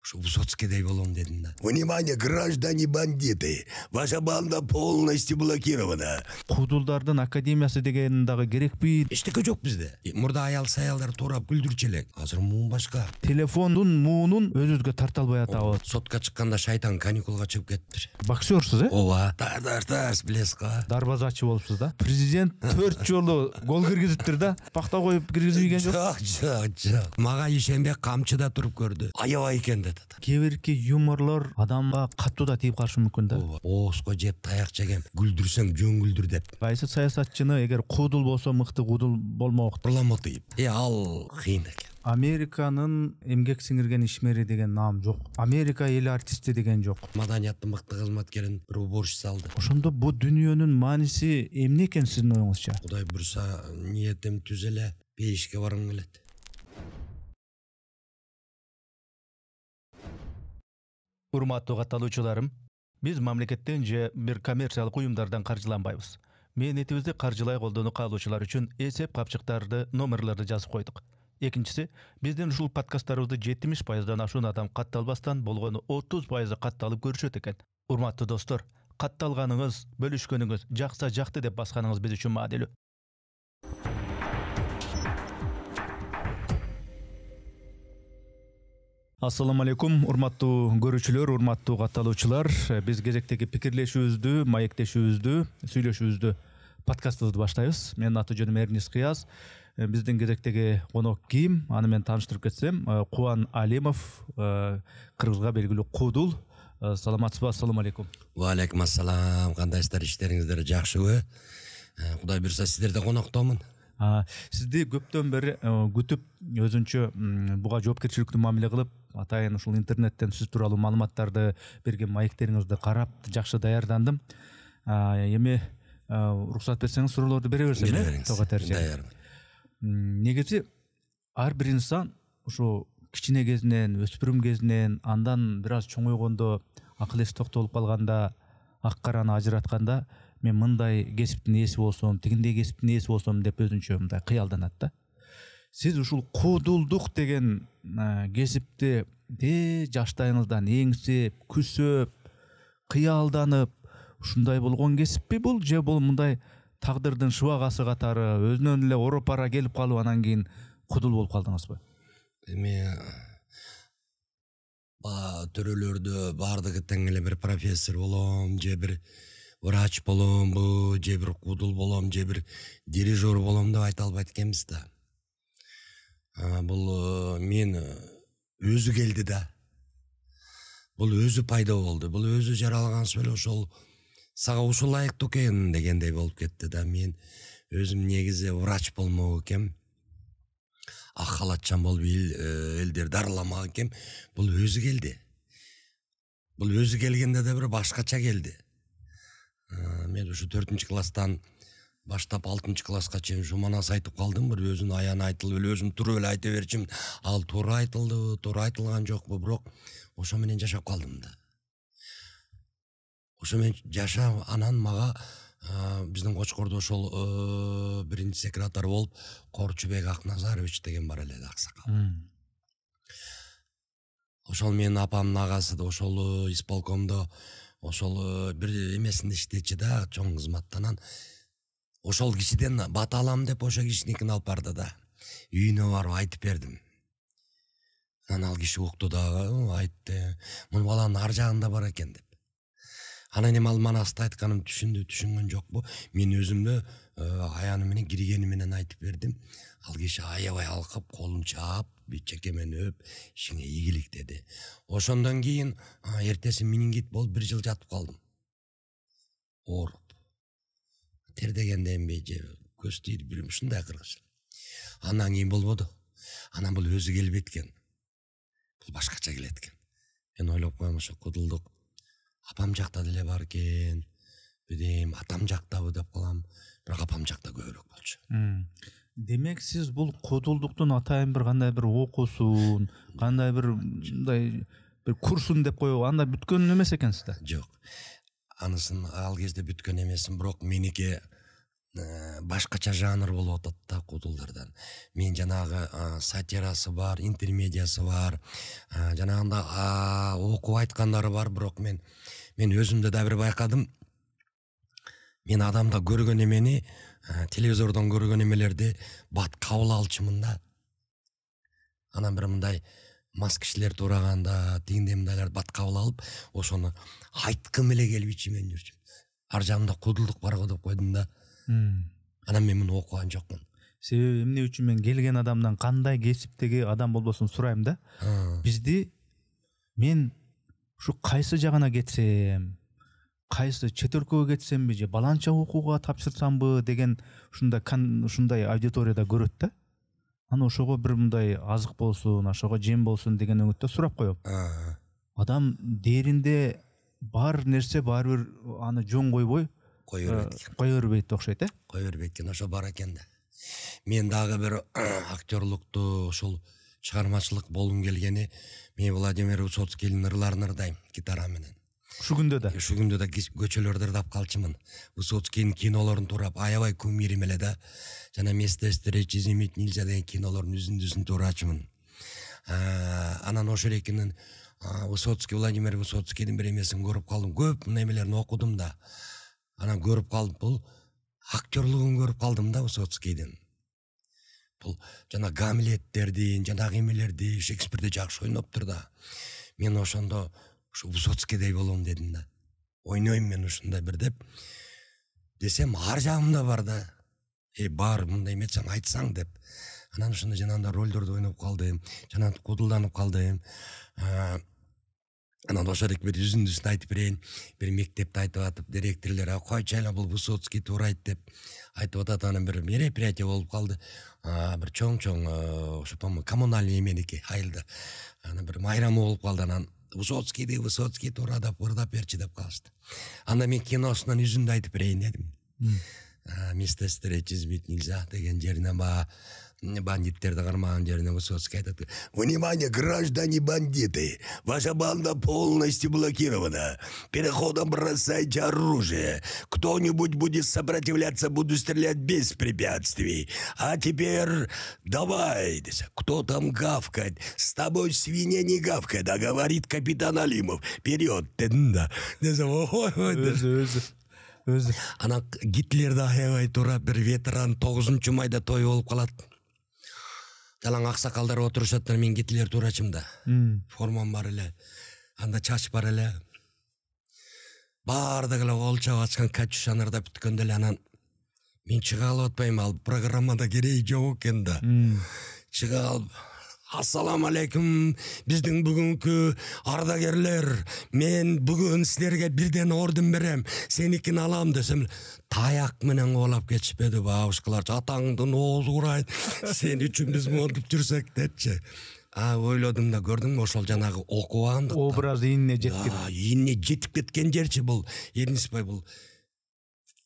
Ушу Высоцкийдей болом дедим да. Внимание, граждане бандиты! Ваша банда полностью блокирована. Кудулдардын академиясы деген дагы керекпи? Эчтеке жок бизде. Мурда аялдар турап күлдүрчү элек. Азыр муун башка. Телефондун муунун өзүбүзгө тарта албай атабыз. Сотка чыкканда шайтан каникулга чыгып кетиптир. Боксерсуз, Ооба. Тарташ билесиз го. Дарбазачы болупсуз да. Президент 4 жолу гол киргизиптир да. Пакта коюп киргизбеген жок. Жок. Мага Ишенбек камчыда туруп көрдү. Аябай экен dedi. Кээ-бирки юморлор адамга катуу да тийип калышы мүмкүн да. Ооска жеп таяк жеген, күлдүрсөң жөн күлдүр деп. Кайсы саясатчыны эгер кудул болсо мыкты кудул болмок. Бурламатыйып. Ал кыйын экен. Американын эмгек сиңирген ишмери деген наам жок. Америка эл артисти деген жок. Маданияттын мыкты кызматкерин бир уборщица алды. Ошондо бу дүйнөнүн мааниси эмне экен сиздин оюңузча? Кудай бурса, ниетим түзеле, бейишке баргым келет. Урматтуу катталуучуларым, биз мамлекеттен же бир коммерциялык уюмдардан каржыланбайбыз. Мээнетибизди каржылай колдонуп калуучулар үчүн эсеп капчыктарды, номерлерди жазып койдук. Экинчиси, биздин ушул подкасттарыбызды 70%дан ашуун адам катталбастан болгону 30% катталып көрүшөт экен. Урматтуу достор, катталганыңыз, бөлүшкөнүңүз, жакса жакты деп басканыңыз биз үчүн маанилүү. Ассаламу алейкум, урматтуу көрүүчүлөр, урматтуу катталуучулар. Биз кезектеги пикирлешүүбүздү, маектешүүбүздү, сүйлөшүүбүздү, подкастыбызды баштайбыз. Менин аты жөнүм Эрнис Кыяз. Биздин кезектеги конок ким? Аны мен тааныштырып кетсем, Кубан Алимов, кыргызга белгилүү Кудул. Саламатсызбы? Ассаламу алейкум. Ва алейкум ассалам. Кандайсыздар, иштериңиздер жакшыбы? Кудай буйрса сиздерде коноктомун. Сизди көптөн бери күтүп, өзүнчө буга жоопкерчиликтүү мамиле кылып, атайын ушул интернеттен сиз тууралуу маалыматтарды берген маектериңизди карап, жакшы даярдандым. Эми уруксат берсеңиз суроолорду бере берсем, Даярмын. Негизи ар бир инсан ушу кичине кезинен, өспүрүм кезинен, андан бир аз чоңойгондо, акыл эси токтолуп калганда, ак караны ажыратканда, мен мындай кесиптин ээси болсом, тигиндей кесиптин ээси болсом деп өзүнчө мындай кыялданат да. Сиз ушул кудулдук деген кесипти жаштайыңыздан эңсеп, күсөп, кыялданып, ушундай болгон кесиппи бул, же бул мындай тагдырдын шыбагасы катары өзүнөн эле ороп ара келип калып анан кийин кудул болуп калдыңызбы? Эми төрөлөрдө баардыгы тең эле бир профессор болом, же бир врач боломбу, же бир кудул болом, же бир дирижер болом деп айта албайт экенбиз да. Бул мен өзү келди да. Бул өзү пайда болду. Бул өзү жаралган эле ошол сага ушул ылайыктуу экен дегендей болуп кетти да. Мен өзүм негизи врач болмок экем. Ак халатчан болуп элдерди дарыламак экем. Бул өзү келди. Бул өзү келгенде да бир башкача келди. Мен ушу 4-класстан баштап 6-класска чейин ушу манас айтып калдым, бир өзүнүн аяны айтылып эле өзүм туруп эле айта берчим. Ал туура айтылдыбы, туура айтылган жокпу, бирок ошо менен жашап калдым да. Ошо менен жашап, анан мага биздин Кочкордо ошол биринчи секретарь болуп Корчубек Акназарович деген бар эле аксакал. Ошол менин апамдын агасы да ошол исполкомдо ошол бир эмесинде иштечи да, чоң кызматтанан. Ошол кишиден бата алам деп ошо кишиникин алып барды да. Үйүнө барып айтып бердим. Анан ал киши укту дагы, айтты, мун баланын ар жагында бар экен деп. Анан эми ал манасты айтканым түшүнгөн жокпу? Мен өзүмдө аяны менен киргени менен айтып бердим. Ал киши аябай алкып, колун чаап, чекемен өп, ишиңе ийгилик деди. Ошондон кийин эртеси менингит болуп 1 жыл жатып калдым. Ооруп. Тердегенде эмбей же көз тийип билем ушундай кыргызча. Андан кийин болбоду. Анан бул өзү келбейт экен. Бул башкача келет экен. Мен ойлоп коем, ошо кудулдук апам жакта деле бар экен. Бидем атам жактабы деп калам. Бирок апам жакта көбүрөөк болчу. Демек сиз бул кудулдуктун атайын бир кандай бир окуусун, кандай бир мындай бир курсун деп коюп, анда бүткөн эмес экенсиз да? Жок. Анысын ал кезде бүткөн эмесмин, бирок меники башкача жанр болуп атат да кудулдардан. Мен жанагы сатирасы бар, интермедиясы бар, жанагында окуп айткандары бар, бирок мен өзүмдө да бир байкадым. Мен адамда көргөн эмени, телевизордон көргөн эмелерди бат кабыл алчумун да. Анан бир мындай мас кишилер тураганда, тигиндей мындайларды бат кабыл алып, ошону айткым эле келип ичимен жүрчүм. Ар жагымда кудулдук бар го деп койдум да. Анан мен муну окуган жокмун. Себеби эмне үчүн мен келген адамдан кандай кесиптеги адам болбосун сурайм да. Бизди мен ушу кайсы жагына кетсем, кайсы чет өлкөгө кетсемби же баланча окууга тапшырсамбы деген ушундай аудиторияда көрөт да. Аны ошого бир мындай азык болсун, ошого жем болсун деген өңүттө сурап коем. Адам дээринде бар нерсе баары бир аны жөн койбой кой бербейт окшойт, Кой бербейт экен, ошо бар экен да. Мен дагы бир актерлукту, ушул чыгармачылык болгум келгени, мен Владимир Высоцкийдин ырларын ырдайм гитара менен. Ушу күндө да көчөлөрдө ырдап калчумун. Высоцкийдин кинолорун турап аябай кумирим эле да. Жана «Место встречи изменить нельзя» деген кинолордун үзүндүсүн турачумун. Анан ошол экинин Владимир Высоцкийдин бир эмесин көрүп калдым. Көп немелерин окудум да. Анан көрүп калдым, бул актерлугун көрүп калдым да Высоцкийдин. Бул жана Гамлеттердин, жана эмелерди, Шекспирди жакшы ойноптур да. Мен ошондо ушу Высоцкийдей болом дедим да. Ойнойм мен ушундай бир деп. Десем, ар жагымда бар да. Бар, мындай эметсең айтсаң деп. Анан ошондо жанагындай ролдорду ойноп калдым, жана кудулданып калдым. Анан ошолик бир үзүндүсүн айтып берейин. Бир мектепте айтып атып, директорлор койчу эле бул Высоцкий туурайт деп айтып атат. Анан бир мероприятие болуп калды. Бир чоң ошо коммунальный эменики айылда. Анан бир майрамы болуп калды. Анан Высоцкий туура деп ырдап берчи деп калышты. Анда мен киносунан үзүндү айтып берейин дедим. «Место встречи изменить нельзя» деген жеринен бандиттерди кармаган жерине Высоцкий айтат: Внимание, граждане бандиты! Ваша банда полностью блокирована. Переходом бросайте оружие. Кто-нибудь будет сопротивляться, буду стрелять без препятствий. А теперь давай. Кто там гавкает? С тобой свинья не гавкает, а говорит капитан Алимов. Вперед, ты да. Өзү. Анан Гитлерди аябай тура бир ветеран 9 майда той болуп калат. Жалаң аксакалдар отурушат, мен Гитлер турачым да. Формам бар эле. Анда чач бар эле. Бардыгы эле кол чап ачкан Катюшаны ырдап бүткөндө эле анан мен чыга алып атпайм, ал программада кереги жок экен да. Чыга алып: Ассаламу алейкум, биздин бүгүнкү ардагерлер, мен бүгүн силерге бирден орден берем, сеникин алам десем, таяк менен коолап кетишпеди бабушкалар, атаңдын оозу урайт, сен үчүн биз монтуп жүрсөк депчи. Ойлодум да, көрдүңбү, ошол жанагы окубагандык. Образ ийине жеткен. Ийине жетип кеткен жерчи бул, Эрнисбай бул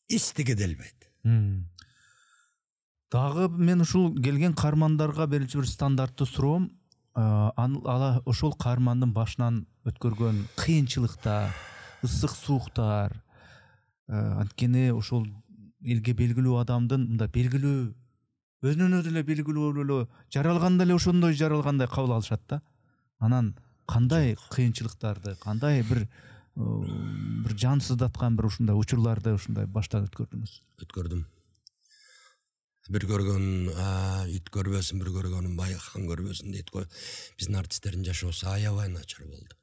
эчтеке делбейт. Дагы мен ушул келген каармандарга берилчү бир стандартты суроом, ошол каармандын башынан өткөргөн кыйынчылыктар, ысык сууктар, анткени ошол элге белгилүү адамдын мындай белгилүү, өзүнөн өзү эле белгилүү эле жаралганда эле ошондой жаралгандай кабыл алышат да. Анан кандай кыйынчылыктарды, кандай бир жансыздаткан бир ушундай учурларды ушундай баштан өткөрдүңүз? Өткөрдүм. Бир көргөн ит көрбөсүн, бир көргөнүн хан көрбөсүн дейт го. Биздин артисттердин жашоосу аябай начар болду.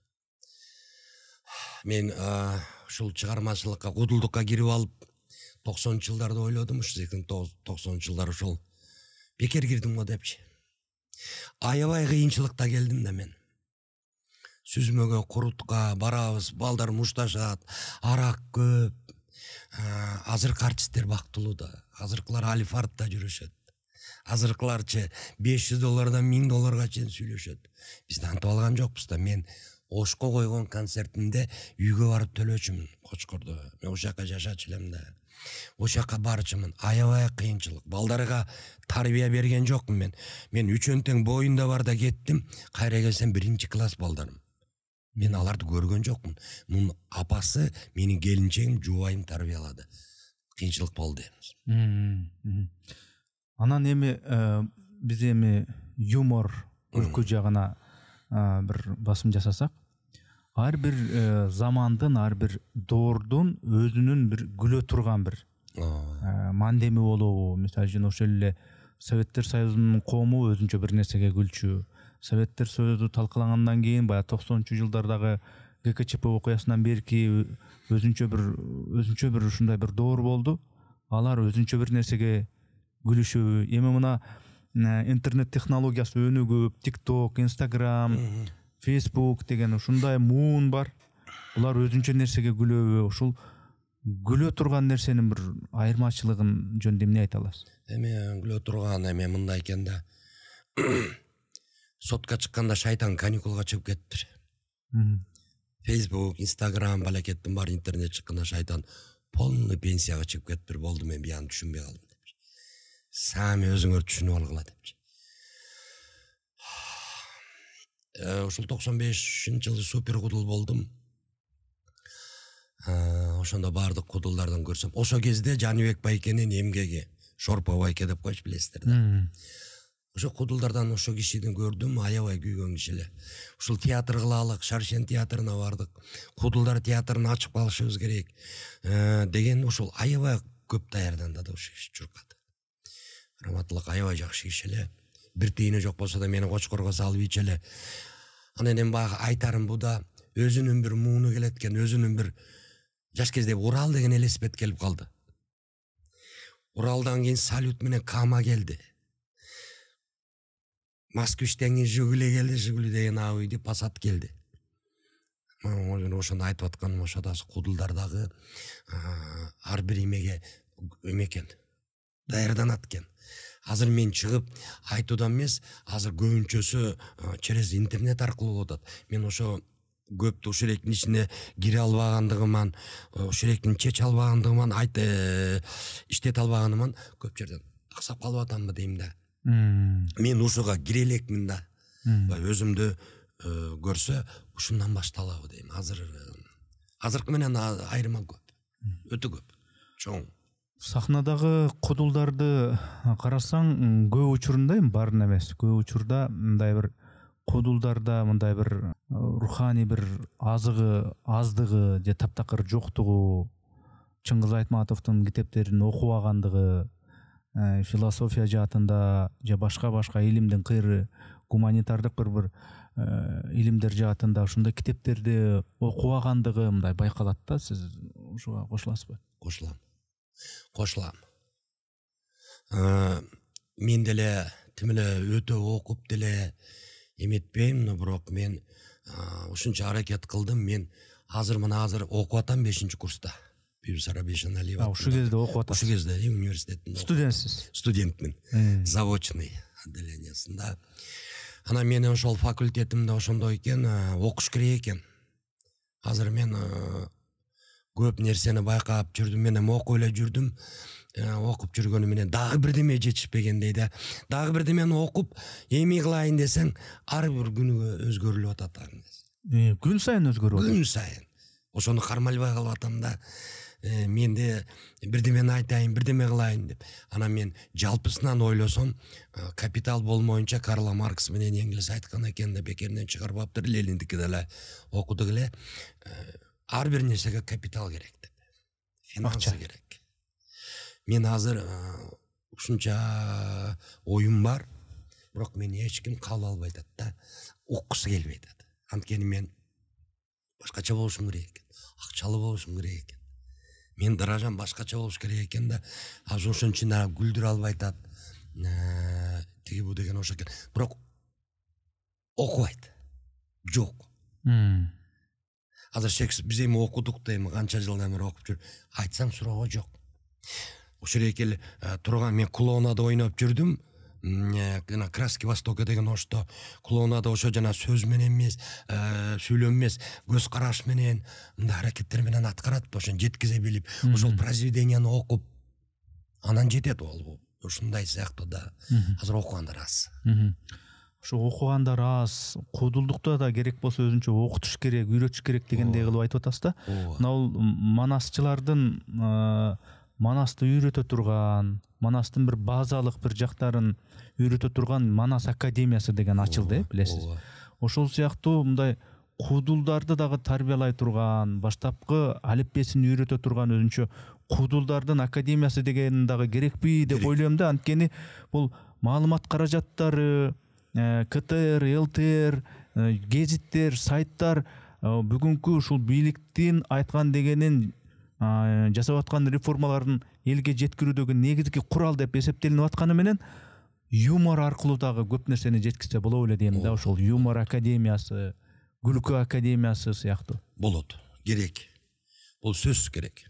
Мен ушул чыгармачылыкка, кудулдукка кирип алып 90-жылдарды ойлодум, ушу 90-жылдар ушул бекер кирдим го депчи. Аябай кыйынчылыкта келдим да мен. Сүзмөгө, курутка барабыз, балдар мушташат, арак көп. Азыркы артисттер бактылуу да. Азыркылар алифартта жүрүшөт. Азыркыларчы $500 $1000 чейин сүйлөшөт. Биз антип алган жокпуз да. Мен Ошко койгон концертинде үйгө барып төлөчүмүн, Кочкордо. Мен ошол жака жашачу элем да. Ошол жака барчумун. Аябай кыйынчылык. Балдарга тарбия берген жокмун мен. Мен 3 тең боюнда бар да кеттим. Кайра келсем 1-класс балдарым. Мен аларды көргөн жокмун. Мунун апасы менин келинчегим, жубайым тарбиялады. кыйынчылык болду дейбиз. Анан эми биз эми юмор күлкү жагына бир басым жасасак, ар бир замандын, ар бир доордун өзүнүн бир күлө турган бир мандеми болобу. Мисалы үчүн ошол эле Советтер Союзунун коому өзүнчө бир нерсеге күлчү. Советтер Союзу талкалангандан кийин баягы 90-жылдардагы ГКЧП окуясынан берки өзүнчө бир ушундай бир доор болду. Алар өзүнчө бир нерсеге күлүшүбү. Эми мына интернет технологиясы өнүгүп, TikTok, Instagram, Facebook деген ушундай муун бар. Булар өзүнчө нерсеге күлөбү. Ушул күлө турган нерсенин бир айырмачылыгын жөнүндө эмне айта аласыз? Эми күлө турган эми мындай экен да. Сотка чыкканда шайтан каникулга чыгып кетиптир. Facebook, Instagram балакеттин бар интернет чыкканда шайтан полный пенсияга чыгып кетиптир. Болду, мен бияны түшүнбөй калдым депчи. Сами өзүңөр түшүнүп алгыла депчи. Ушул 95-жылы супер кудул болдум. Ошондо бардык кудулдардан көрсөм, ошо кезде Жаныбек байкенин эмгеги Шорпо байке деп коюш билесиздер да. Ошо кудулдардан ошо кишини көрдүм, аябай күйгөн киши эле. Ушул театр кылалык, Шаршен театрына бардык. Кудулдар театрын ачып калышыбыз керек деген ушул аябай көп даярдандады ошо киши чуркады. Раматтылык аябай жакшы киши эле. Бир тыйыны жок болсо да мени кочкорго салып ич эле. Анан эми баягы айтарым бу да өзүнүн бир мууну келет экен, өзүнүн бир жаш кезде Урал деген элеспет келип калды. Уралдан кийин Салют менен Кама келди. Москвичтен кийин Жигули келди, Жигули деген абыйды Пассат келди. Ошондо айтып атканым ошо да кудулдардагы ар бир эмеге экен, даярданат экен. Азыр мен чыгып айтуудан эмес, азыр көбүнчөсү через интернет аркылуу болуп атат. Мен ошо көптү ушуректин ичине кире албагандыгыман, ушуректин чече албагандыгыман, иштете албаганыман көп жерден аксап калып атамбы дейм да. Мен ушуга кире элекмин да. Өзүмдү көрсө ушундан башталабы дейм. Азыркы менен айырма көп. Өтө көп. Чоң. Сахнадагы кудулдарды карасаң, көп учурунда эми баарын эмес, көп учурда мындай бир кудулдарда мындай бир руханий бир аздыгы же таптакыр жоктугу, Чыңгыз Айтматовдун китептерин окубагандыгы, философия жаатында же башка илимдин кыры, гуманитардык бир илимдер жаатында ошондой китептерди окубагандыгы мындай байкалат да. Сиз ушуга кошуласызбы? Кошулам. Мен деле тим эле өтө окуп деле эметпейм, но бирок мен ушунча аракет кылдым. Мен азыр окуп атам 5-курста. Бибисара Бейшеналиева. Ушул кезде окуп атасыз? Ушул кезде университеттин. Студентсиз? Студентмин. Завочный отделениясында. Анан менин ошол факультетимде ошондой экен, окуш керек экен. Азыр мен көп нерсени байкап жүрдүм, мен окуп эле жүрдүм. Окуп жүргөнү менен дагы бирдеме жетишпегендей да. Дагы бирдемени окуп, эми кылайын десең, ар бир күнүгө өзгөрүлүп атат. Күн сайын өзгөрүп атат. Күн сайын. Ошону кармалбай калып атам да. Менде бирдемени айтайын, бирдеме кылайын деп. Анан мен жалпысынан ойлосом, капитал болмоюнча Карл Маркс менен Энгельс айткан экен да, бекеринен чыгарбаптыр. Лениндики деле окудук эле. Ар бир нерсеге капитал керек деп. Финансы керек. Мен азыр ушунча оюм бар, бирок мени эч ким кабыл албай атат да, уккусу келбей атат. Анткени мен башкача болушум керек экен, акчалуу болушум керек экен. Мен даражам башкача болуш керек экен да, азыр ошон үчүн күлдүрө албай атат. Тиги бу деген ошо экен. Бирок окубайт. Жок. Азыр Шекспир биз эми окудук да, эми канча жылдан бери окуп жүр. Айтсаң суроого жок. Ошол экел турган, мен клоунада ойноп жүрдүм. Краски Востока деген ошто клоунада ошо жана сөз менен эмес, сүйлөм эмес, көз караш менен, мындай аракеттер менен аткарат, ошон жеткизе билип, ошол произведенияны окуп, анан жетет ол. Ушундай сыяктуу да. Азыр окугандар аз. Ошо окугандар аз, кудулдукта да керек болсо өзүнчө окутуш керек, үйрөтүш керек дегендей кылып айтып атасыз да. Мына бул манасчылардын Манасты үйрөтө турган, Манастын бир базалык бир жактарын үйрөтө турган Манас академиясы деген ачылды, билесиз. Ошол сыяктуу мындай кудулдарды дагы тарбиялай турган, баштапкы алипбесин үйрөтө турган өзүнчө кудулдардын академиясы деген дагы керекпи деп ойлойм да. Анткени бул маалымат каражаттары, КТР, ЛТР, гезиттер, сайттар бүгүнкү ушул бийликтин айткан дегенин жасап аткан реформаларын элге жеткирүүдөгү негизги курал деп эсептелинип атканы менен юмор аркылуу дагы көп нерсени жеткизсе болобу эле дейм да. Ошол юмор академиясы, күлкү академиясы сыяктуу. Болот, керек. Бул сөзсүз керек.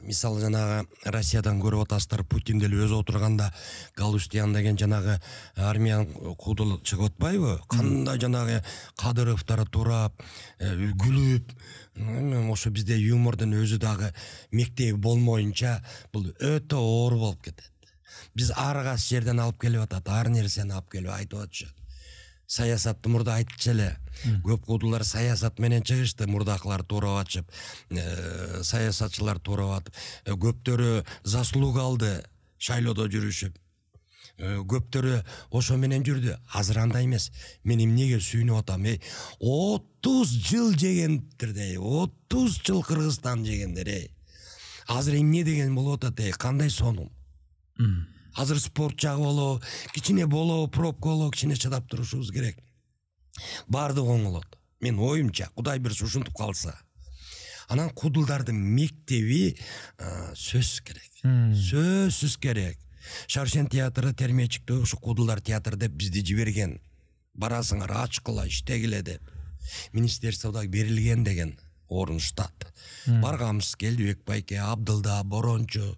Мисалы жанагы Россиядан көрүп атасыздар, Путин деле өзү отурганда Галустян деген жанагы армиянын кудул чыгып атпайбы? Кандай жанагы Кадыровдор турап, күлүп, ошо бизде юмордун өзү дагы мектеби болмоюнча бул өтө оор болуп кетет. Биз ар кайсы жерден алып келип атат, ар нерсени алып келип айтып атышат. Саясатты мурда айтчу эле. Көп кудулар саясат менен чыгышты, мурдакылар туурап атышып, саясатчылар туурап атып, көптөрү заслуга алды, шайлоодо жүрүшүп. Көптөрү ошо менен жүрдү. Азыр андай эмес. Мен эмнеге сүйүнүп атам? 30 жыл жегендер, 30 жыл Кыргызстан жегендер. Азыр эмне деген болуп атат? Кандай сонун? Азыр спорт жагы болобу, кичине болобу, пробка болобу, кичине чыдап турушубуз керек. Бардыгы оңолот. Мен оюмча, Кудай бир ушинтип калса. Анан кудулдардын мектеби сөзсүз керек. Сөзсүз керек. Шаршен театры Термечиктө ушу кудулдар театр деп бизди жиберген. Барасыңар, ачкыла, иштегиле деп. Министерстводо берилген деген орун штат. Барганбыз, Келдибек байке, Абдылда, Борончу,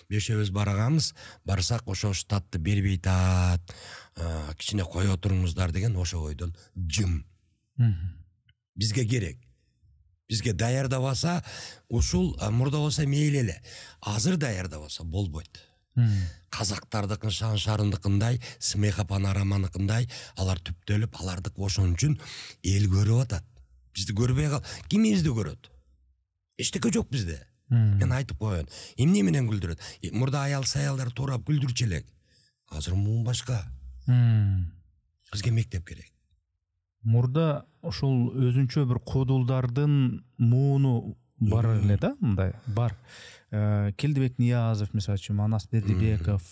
бешөөбүз барганбыз. Барсак ошо штатты бербей атат. Кичине кое туруңуздар деген ошо ойдон жым. Бизге керек. Бизге даярдабаса, ушул мурда болсо мейли эле. Азыр даярдабаса болбойт. Казактардыкын, Шаншарындыкындай, Смеха Панораманыкындай алар түптөлүп, алардык ошон үчүн эл көрүп атат. Бизди көрбөй кал. Ким бизди көрөт? Эчтеке жок бизде. Мен айтып коеюн. Эмне менен күлдүрөт? Мурда аял-саялдар туурап күлдүрчү элек. Азыр муун башка. Бизге мектеп керек. Мурда ошол өзүнчө бир кудулдардын мууну бар эле да, мындай бар. Келдибек Ниязов, мисалы үчүн, Манас Бердибеков,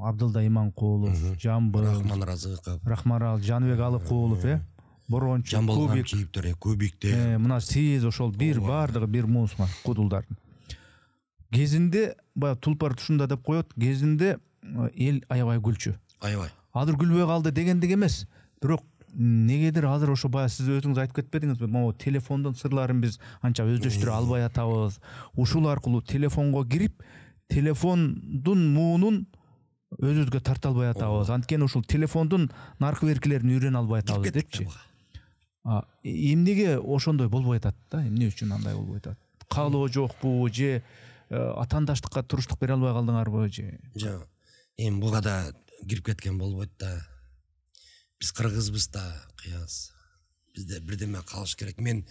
Абдылда Иманкулов, Жамбыл, Рахман Разыков, Рахмарал, Жаныбек Алыкулов, Борончу, Жамбылган чийиптер, Кубикте. Мына сиз ошол бир бардыгы бир муусуңар кудулдардын. Кезинде баягы Тулпар тушунда деп коет, кезинде эл аябай күлчү. Аябай. Азыр күлбөй калды дегендик эмес. Бирок негедир азыр ошо баягы сиз өзүңүз айтып кетпедиңизби? Могу телефондун сырларын биз анча өздөштүрө албай атабыз. Ушул аркылуу телефонго кирип, телефондун муунун өзүбүзгө тарта албай атабыз. Анткени ушул телефондун наркы беркилерин үйрөнө албай атабыз депчи. Эмнеге ошондой болбой атат да? Эмне үчүн андай болбой атат? Каалоо жокпу же атаандаштыкка туруштук бере албай калдыңарбы же? Жок. Эми буга да кирип кеткен болбойт да. Биз кыргызбыз да, кыяз. Бизде бирдеме калыш керек. Мен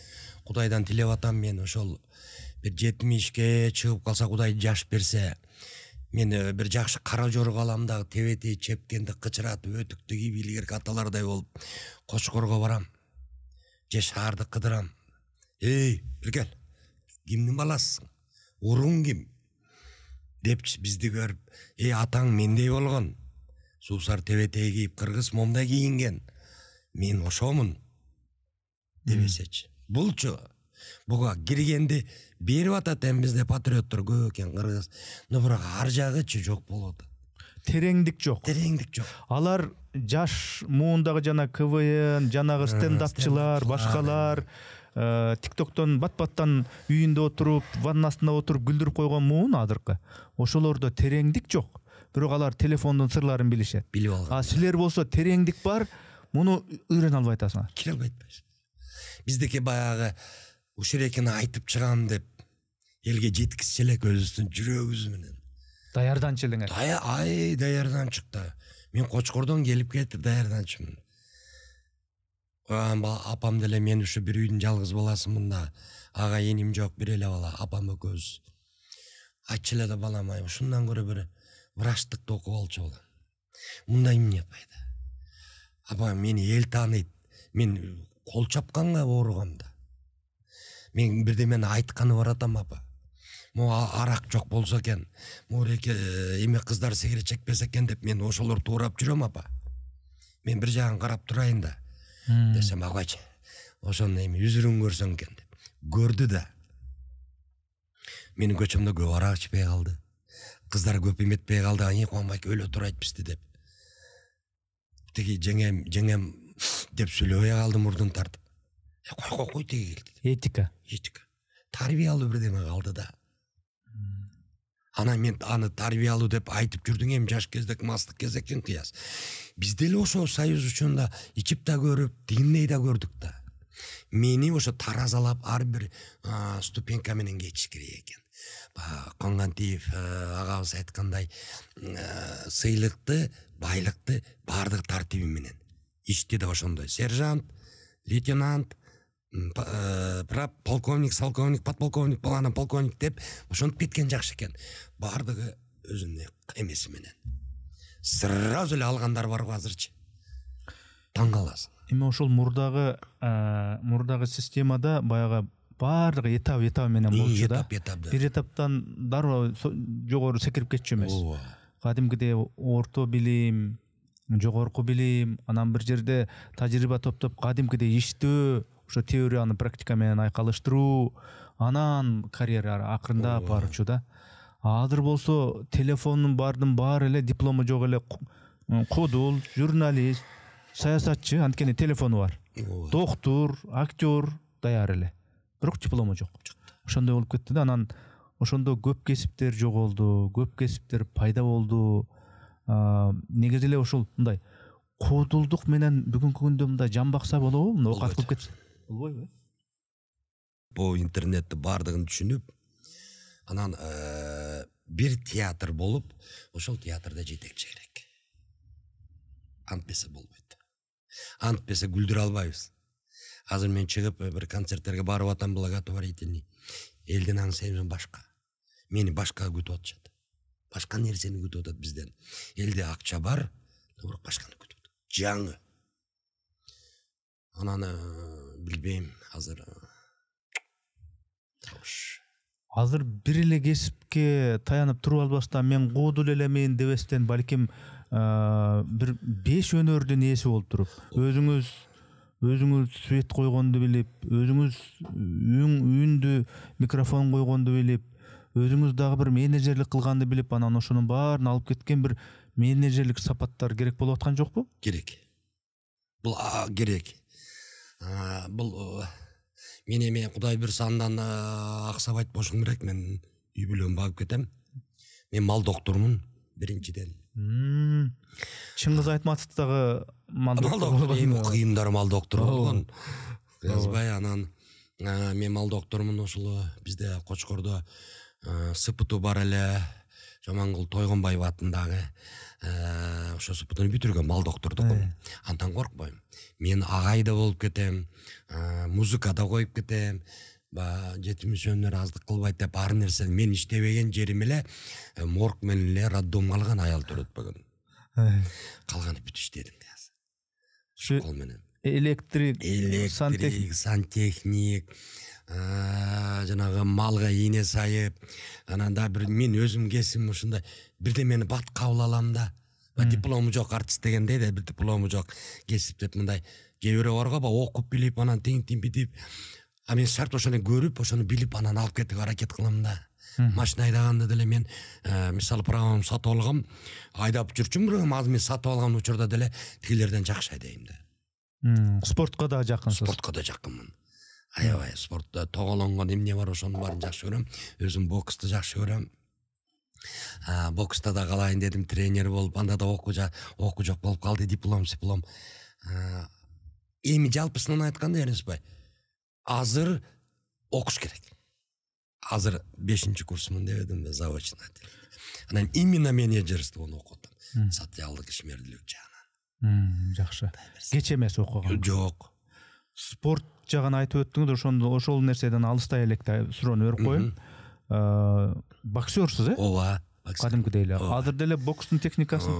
Кудайдан тилеп атам, мен ошол бир 70ке чыгып калса, Кудай жаш берсе, мен бир жакшы кара жорук алам дагы, тебети чепкенди кычыратып, өтүктү кийип, илгерки аталардай болуп Кочкорго барам. Же шаарды кыдырам. Бир кимдин баласысың? Уруң ким? Депчи бизди көрүп, атаң мендей болгон. Суусар тебетей кийип, кыргыз момдай кийинген. Мен ошомун дебесечи. Булчу буга киргенди берип атат, эми бизде патриоттор көп экен кыргыз. Но бирок ар жагычы жок болуп атат. Тереңдик жок. Тереңдик жок. Алар жаш муундагы жана КВН, жанагы стендапчылар, башкалар ТикТоктон бат-баттан үйүндө отуруп, ваннасында отуруп күлдүрүп койгон муун азыркы. Ошолордо тереңдик жок. Бирок алар телефондун сырларын билишет. Билип алган. Силер болсо тереңдик бар, муну үйрөнө албай атасыңар. Кире албай атпайсың. Биздеки баягы ушул экени айтып чыгам деп элге жеткизчү элек өзүбүздүн жүрөгүбүз менен. Даярданчы элеңер. Даярданчык да. Мен Кочкордон келип кетип даярданчымын. Апам деле мен ушу бир үйдүн жалгыз баласымын да. Ага эним жок, бир эле бала, апам экөөбүз. айтчы эле да балам, ай ушундан көрө бир врачтыкты окуп алчу болом. Мындай эмне пайда? Аба мени эл тааныйт. Мен кол чапканга ооругамда. Мен бирдемени айтканы баратам апа. Могу арак жок болсо экен, могу эме кыздар сигарет чекпесе экен деп мен ошолор туурап жүрөм апа. Мен бир жагын карап турайын да. Десем, агайчы, ошону эми үзүрүн көрсөң экен деп. Көрдү да. Менин көчөмдө көп арак ичпей калды. Кыздар көп эметпей калды, ай куанбайк өлө турайтпызды деп. Тиги жеңем деп сүйлөбөй калды мурдун тартып. Кой тиги келди. Этика. Тарбиялуу бирдеме калды да. Ана мен аны тарбиялуу деп айтып жүрдүң эми жаш кездек мастык кезектен кыяс. Биз деле ошо союз учунда ичип да көрүп, тигиндей да көрдүк да. Мени ошо таразалап ар бир ступенька менен geçиш керек экен. Конгантиев агабыз айткандай, сыйлыкты, байлыкты бардык тартиби менен. Ишти да ошондой. Сержант, лейтенант, полковник, полковник, подполковник, баланан полковник деп ошонтип кеткен жакшы экен. Бардыгы өзүнүн эмеси менен. Сразу эле алгандар бар го азырчы. Таң каласың. Эми ошол мурдагы системада баягы бардыгы этап менен болчу да. Бир этаптан дароо жогору секирип кетчү эмес. Кадимгидей орто билим, жогорку билим, анан бир жерде тажрыйба топтоп кадимгидей иштөө, ошо теорияны практика менен айкалыштыруу, анан карьера акырындап барчу да. Азыр болсо телефондун баары эле диплому жок эле кодул, журналист, саясатчы, анткени телефону бар. Доктор, актер даяр эле. Бирок диплому жок. Ошондой болуп кетти да, анан ошондо көп кесиптер жоголду, көп кесиптер пайда болду. Негизи эле ошол мындай кодулдук менен бүгүнкү күндө мындай жамбакса болобу? Мындай окат кылып кетсе. Болбойбу? Бу интернетти бардыгын түшүнүп, анан бир театр болуп, ошол театрда жетекчи керек. Антпесе болбойт. Антпесе күлдүрө албайбыз. Азыр мен чыгып бир концерттерге барып атам, благотворительный. Элдин аңсайбыз башка. Мени башка күтүп атышат. Башка нерсени күтүп атат бизден. Элде акча бар, бирок башканы күтүп атат. Жаңы. Анан билбейм, азыр Азыр бир эле кесипке таянып туруп албастан мен кодул элемин дебестен балким бир 5 өнөрдүн ээси болуп туруп, өзүңүз свет койгонду билип, өзүңүз үндү микрофон койгонду билип, өзүңүз дагы бир менеджерлик кылганды билип, анан ошонун баарын алып кеткен бир менеджерлик сапаттар керек болуп аткан жокпу? Керек. Бул керек. Бул мен эми Кудай буйрса андан аксап айтпошум керек, мен үй бүлөм багып кетем. Мен мал доктурмун биринчиден. Чыңгыз Айтматов дагы мал доктор. Кыйындар мал доктор болгон. Жазбай анан мен мал доктурмун, ошол бизде Кочкордо СПТУ бар эле. Жамангул Тойгонбаев атындагы ошо СПТУну бүтүргөн мал доктордук. Андан коркпойм. Мен агайда болуп кетем, музыкада коюп кетем, жетимишөөнөр аздык кылбайт деп ар нерсе мен иштебеген жерим эле морг менен эле роддом калган, аял төрөтпөгөн. Калганы бүт иштедим азыр. Кол менен. Электрик, сантехник, жанагы малга ийне сайып, анан да бир мен өзүм кесим ушундай бирдемени бат кабыл алам да. Диплому жок артист дегендей да, бир диплому жок кесип деп мындай кээ бирөө бар го, окуп билип анан тең битип, мен шарт ошону көрүп, ошону билип анан алып кетип аракет кылам да. Машина айдаганда деле мен мисалы правомду сатып алгам, айдап жүрчүмүн, бирок азыр мен сатып алган учурда деле тигилерден жакшы айдайм да. Спортко да жакынсыз. Спортко да жакынмын. Аябай спортто тоголонгон эмне бар, ошонун баарын жакшы көрөм. Өзүм боксту жакшы көрөм. Бокста да калайын дедим, тренер болуп, анда да окуу жок болуп калды, диплом. Эми жалпысынан айтканда Эрнесбай, азыр окуш керек. Азыр 5-чи курсумун дебедим, заочно. Анан именно менеджерствону окудум. Социалдык ишмердүүлүк жагынан. Жакшы. Кеч эмес окуган. Жок. Спорт жагын айтып өттүңүз, ошол нерседен алыстай элек суроону өрүп коеюн. боксерсыз, ооба кадимкидей эле. Азыр деле бокстун техникасын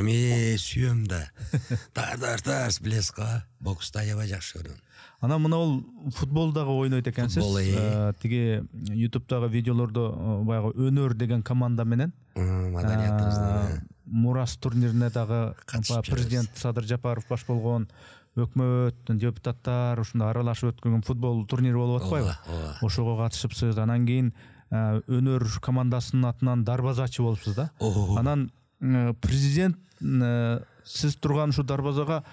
Мен сүйөм да. Тарс билесиз го. Бокста аябай жакшы көрөм. Ана мына футболдагы ойнойт экенсиз. Тиги YouTube'дагы видеолордо баягы өнөр деген команда менен маданиятыбызды Мурас турнирине дагы президент Садыр Жапаров баш болгон өкмөт депутаттар ушунда аралашып өткөн футбол турнири болуп атпайбы? Ошого катышыпсыз. Анан кийин өнөр командасынын атынан дарбазачы болупсуз да. Анан президент сиз турган ушу дарбазага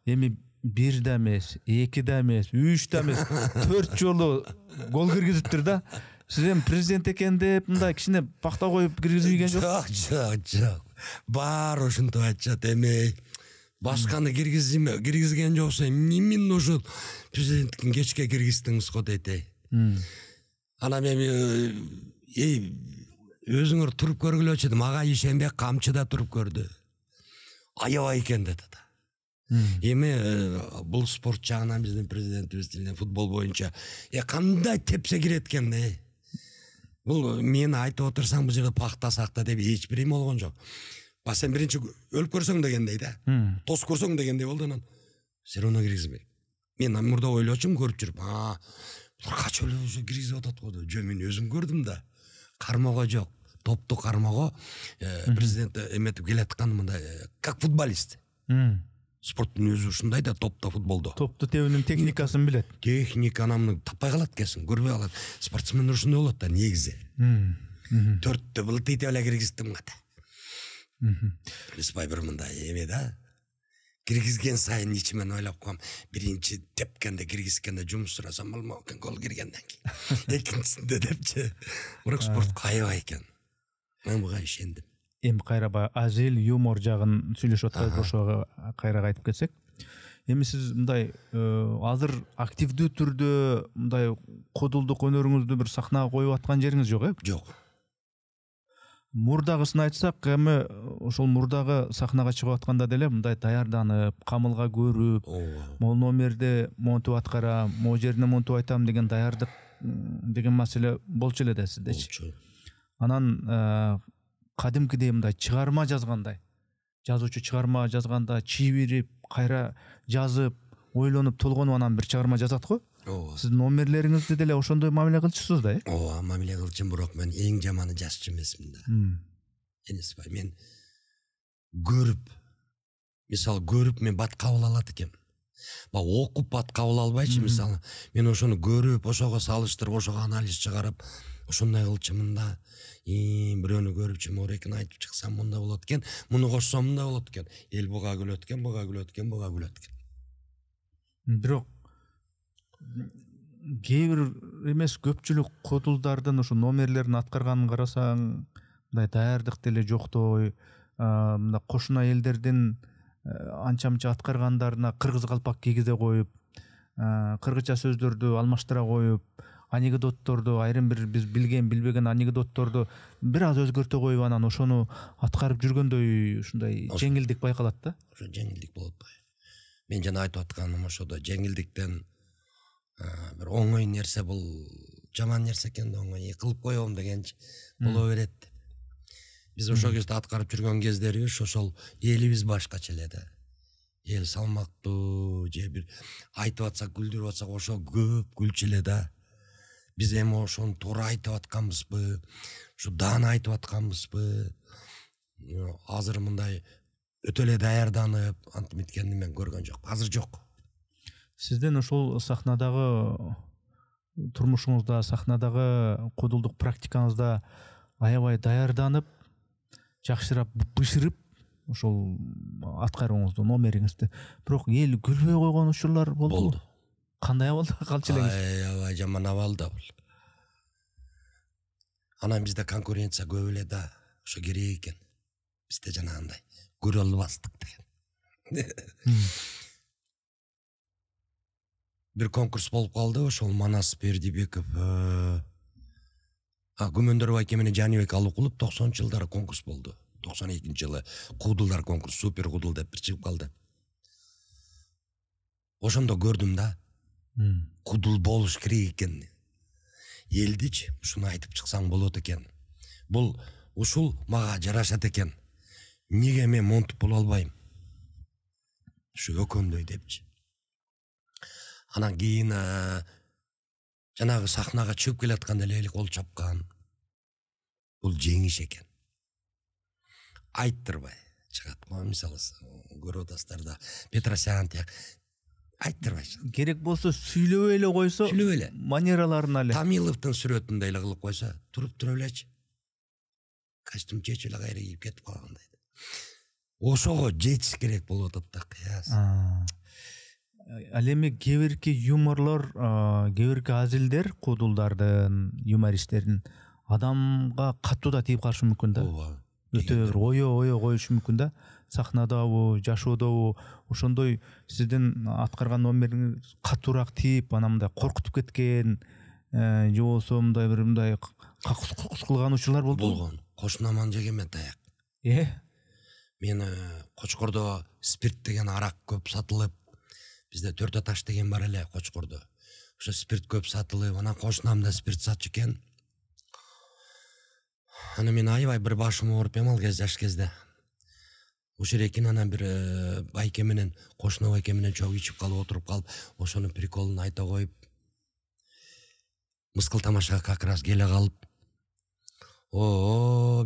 эми 1 да эмес, 2 да эмес, 3 да эмес, 4 жолу гол киргизиптир да. Сиз эми президент экен деп мындай кичине пакта коюп киргизбеген жок? Жок. Бар ушинтип айтышат эми. Башканы киргизген жоксо эмне ушул президенттин кечке киргиздиңиз го дейт. Анан мен өзүңөр туруп көргүлөчү дедим. Ага Ишенбек камчыда туруп көрдү. Аябай экен деди. Эми бул спорт жагынан биздин президентибиз деле футбол боюнча кандай тепсе кирет экен да. Бул мен айтып отурсаң бул жерде пактасак да деп эч бир эме болгон жок. Ба сен биринчи өлүп көрсөң дегендей да. Тос көрсөң дегендей болду анан. Все равно киргизбей. Мен мурда ойлочумун көрүп жүрүп, качып эле ушу киргизип атат го деп. Жөн мен өзүм көрдүм да. Кармого жок. Топту кармого президент эметип келаткан мындай как футболист. Спорттун өзү ушундай да, топто футболдо. Топту тебүүнүн техникасын билет. Техника анамны таппай калат экенсиң, көрбөй калат. Спортсмендер ушундай болот да негизи. 4тө былтыйт эле киргиздим да. Биспай бир мындай эме да. Киргизген сайын ичимен ойлоп коем. Биринчи тепкенде киргизгенде жумуш сурасам болмок экен, гол киргенден кийин. Экинчисинде депчи. Бирок спорт кайбай экен. Мен буга ишендим. Эми кайра азил, юмор жагын сүйлөшүп атпайбы, ошого кайра кайтып кетсек. Эми сиз мындай азыр активдүү түрдө мындай кодулдук өнөрүңүздү бир сахнага коюп аткан жериңиз жок, Жок. Мурдагысын айтсак, эми ошол мурдагы сахнага чыгып атканда деле мындай даярданып, камылга көрүп, могул номерде монтип аткарам, могул жерине монтип айтам деген даярдык деген маселе болчу эле да сиздечи. Анан кадимкидей мындай чыгарма жазгандай, жазуучу чыгарма жазганда чийбирип, кайра жазып, ойлонуп, толгонуп анан бир чыгарма жазат го. Сиз номерлериңизди деле ошондой мамиле кылчусуз да, Ооба, мамиле кылчумун, бирок мен эң жаманы жазчу эмесмин да. Энеспай, мен көрүп, мисалы көрүп мен бат кабыл алат экенмин. Окуп бат кабыл албайчы, мисалы. Мен ошону көрүп, ошого салыштырып, ошого анализ чыгарып, ошондой кылчумун да. Бирөөнү көрүп, чыморекин айтып чыксам мындай болот экен, муну кошсом мындай болот экен. Эл буга күлөт экен, буга күлөт экен, буга күлөт экен. Бирок кээ бир эмес көпчүлүк кодулдардын ушу номерлерин аткарганын карасаң, мындай даярдык деле жоктой, мындай кошуна элдердин анча-мынча аткаргандарына кыргыз калпак кийгизе коюп, кыргызча сөздөрдү алмаштыра коюп, анекдотторду, айрым бир биз билген билбеген анекдотторду бир аз өзгөртө коюп, анан ошону аткарып жүргөндөй ушундай жеңилдик байкалат да. Ошо жеңилдик болот ба? Мен жана айтып атканым ошодо, жеңилдиктен бир оңой нерсе бул жаман нерсе экен да, оңой кылып коем дегенчи боло берет. Биз ошол кезде аткарып жүргөн кездерибиз ошол элибиз башкача эле да. Эл салмактуу, же бир айтып атсак, күлдүрүп атсак ошо көп күлчү эле да. Биз эми ошону туура айтып атканбызбы, ушу даана айтып атканбызбы? Азыр мындай өтө эле даярданып, антип миткенди мен көргөн жок. Азыр жок. Сизден ошол сахнадагы турмушуңузда, сахнадагы кодулдук практикаңызда аябай даярданып, жакшыраак бышырып, ошол аткарууңузду, номериңизди. Бирок эл күлбөй койгон учурлар болду. Кандай абалда калчу элеңиз? Аябай жаман абалда бул. Анан бизде конкуренция көп эле да, ошо керек экен. Бизде жанагындай көрө албастык деген. Бир конкурс болуп калды, ошол Манас Бердибеков, Күмөндөр байке менен Жанибек Алыкулов 90-жылдары конкурс болду. 92-жылы кудулдар конкурс, супер кудул деп бир чыгып калды. Ошондо көрдүм да. Кудул болуш керек экен. элдич ушуну айтып чыксаң болот экен. Бул ушул мага жарашат экен. Неге мен монтуп боло албайм? Ушу өкөндөй депчи. Анан кийин жанагы сахнага чыгып келатканда эле кол чапкан. Бул жеңиш экен. Айттырбай чыгат го, мисалы көрүп атасыздар да Петросян тияк айттырбай. Керек болсо сүйлөп эле койсо, Сүйлөп эле. манераларын эле. Тамиловдун сүрөтүндө эле кылып койсо, туруп тура элечи. Костюм чечип эле кайра кийип кетип калгандай. Ошого жетиш керек болуп атат да, кыяс. Ал эми кээ юморлор, кээ азилдер кудулдардын, юмористтердин адамга катуу да тийип калышы мүмкүн да. Өтө бир ое коюшу мүмкүн да. Сахнадабы, жашоодобу ошондой сиздин аткарган номериңиз катуураак тийип, анамындай коркутуп кеткен, же болбосо мындай какус кылган учурлар болду. Болгон. Кошунаман жегенмен таяк. Мен Кочкордо спирт деген арак көп сатылып, бизде Төрт Аташ деген бар эле Кочкордо. Ошо спирт көп сатылып, анан кошунамда спирт сатчу экен. Аны мен аябай бир башым ооруп ал кезде, жаш кезде. Ошо эрекин анан бир байке менен, кошуна байке менен чогуу ичип калып отуруп калып, ошонун приколун айта коюп, мыскыл тамашага как раз келе калып,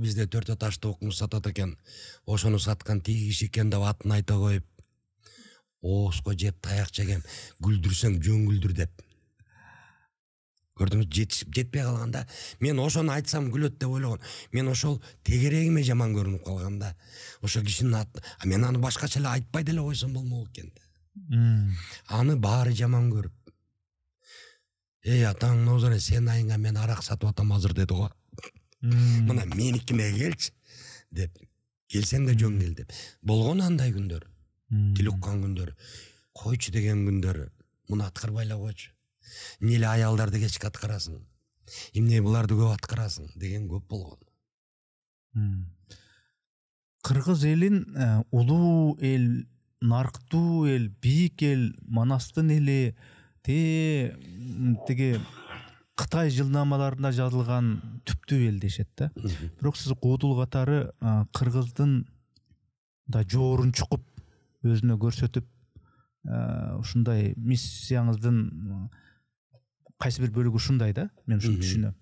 бизде Төрт Аташты окумуш сатат экен. Ошону саткан тиги киши экен деп атын айта коюп, ооско жеп таяк жегем, күлдүрсөң жөн күлдүр деп. Көрдүңүз, жетпей калганда, мен ошону айтсам күлөт деп ойлогон. Мен ошол тегерегиме жаман көрүнүп калганда, ошо кишинин атын, мен аны башкача эле айтпай деле койсом болмок экен. Аны баары жаман көрүп. Атаң Нозоре, сен айыңа мен арак сатып атам азыр деди го. Мына меникине келчи деп. Келсең да жөн кел деп. Болгон андай күндөр. Тил уккан күндөр. Койчу деген күндөр. Муну аткарбай эле койчу. Эмне аялдарды кечке аткарасың? Эмне буларды көп аткарасың деген көп болгон. Кыргыз элин улуу эл, нарктуу эл, бийик эл, Манастын эли, тиги Кытай жылнамаларында жазылган түптүү эл дешет да. Бирок сиз куудул катары кыргыздын да жоорун чукуп өзүнө көрсөтүп, ушундай миссияңыздын кайсы бир бөлүгү ушундай да, мен ушуну түшүнөм.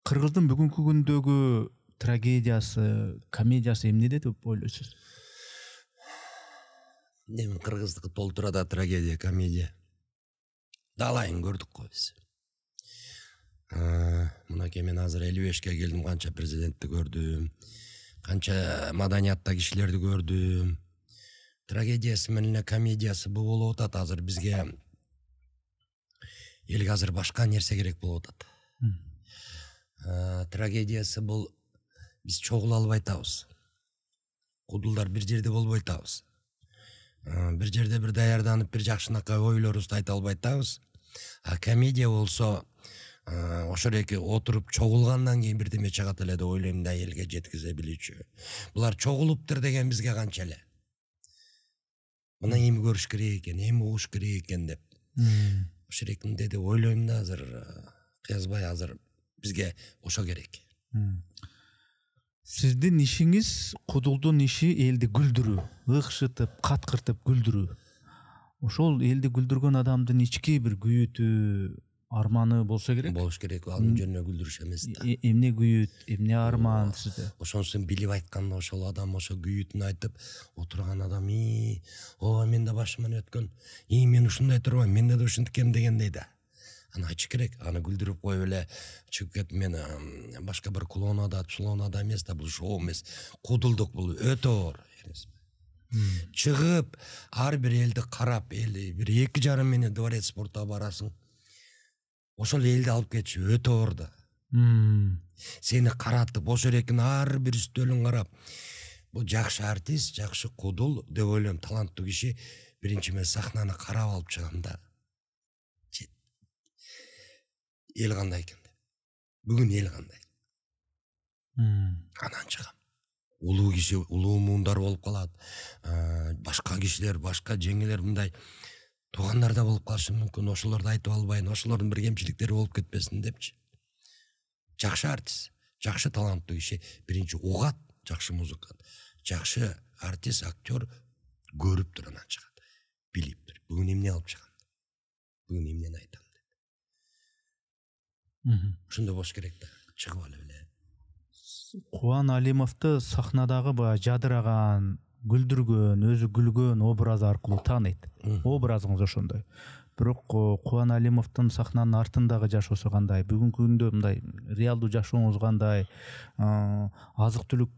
Кыргыздын бүгүнкү күндөгү трагедиясы, комедиясы эмнеде деп ойлойсуз? Эми кыргыздыкы толтура да трагедия, комедия. Далайын көрдүк го биз. Мынакей мен азыр 55-ке келдим, канча президентти көрдүм, канча маданиятта кишилерди көрдүм. Трагедиясы менен комедиясы бул болуп атат. Азыр бизге элге азыр башка нерсе керек болуп атат. Трагедиясы бул биз чогула албай атабыз. Кудулдар бир жерде болбой атабыз. Бир жерде бир даярданып, бир жакшынакай ойлорубузду айта албай атабыз. А комедия болсо ошо эки отуруп чогулгандан кийин бирдеме чыгат эле деп ойлойм да, элге жеткизе билүүчү. Булар чогулуптур деген бизге канча эле. Мына эми көрүш керек экен, эми угуш керек экен деп. Ошо эрекинде деп ойлойм да, азыр кыязбай, азыр бизге ошо керек. Сиздин ишиңиз, кудулдун иши элди күлдүрүү, ыкшытып, каткыртып күлдүрүү. Ошол элди күлдүргөн адамдын ички бир күйүтү, арманы болсо керек. Болуш керек, анын жөнүнө күлдүрүш эмес да. Эмне күйүт, эмне арман сизде? Ошонусун билип айтканда, ошол адам ошо күйүтүн айтып отурган адам, мен да башыман өткөн, мен ушундай турбайм, менде да ушинткен дегендей да. Аны айтыш керек, аны күлдүрүп коюп эле чыгып кетип, мен башка бир клоунада, чулоонада эмес да, бул шоу эмес, кудулдук, бул өтө оор. Чыгып, ар бир элди карап, бир 2,5 менен дворец спорта барасың. Ошол элди алып кетиши өтө оор да. Сени каратып, ошо эрекин ар бир үстөлүн карап, бул жакшы артист, жакшы кудул деп ойлойм, таланттуу киши биринчи мен сахнаны карап алып чыгам да. Эл кандай экен деп. Бүгүн эл кандай. Анан чыгам. Улуу киши, улуу муундар болуп калат. Башка кишилер, башка жеңелер мындай туугандар да болуп калышы мүмкүн, ошолорду айтып албайын, ошолордун бир кемчиликтери болуп кетпесин депчи. Жакшы артист, жакшы таланттуу киши биринчи угат, жакшы музыкант, жакшы артист, актер көрүп туруп анан чыгат, билип туруп. Бүгүн эмне алып чыгам, бүгүн эмнени айтам деп. Ошондой болуш керек да, чыгып алып эле. Кубан Алимовду сахнадагы баягы жадыраган, күлдүргөн, өзү күлгөн образы аркылуу тааныйт. Образыңыз ошондой. Бирок Кубан Алимовдун сахнанын артындагы жашоосу кандай? Бүгүнкү күндө мындай реалдуу жашооңуз кандай? Азык-түлүк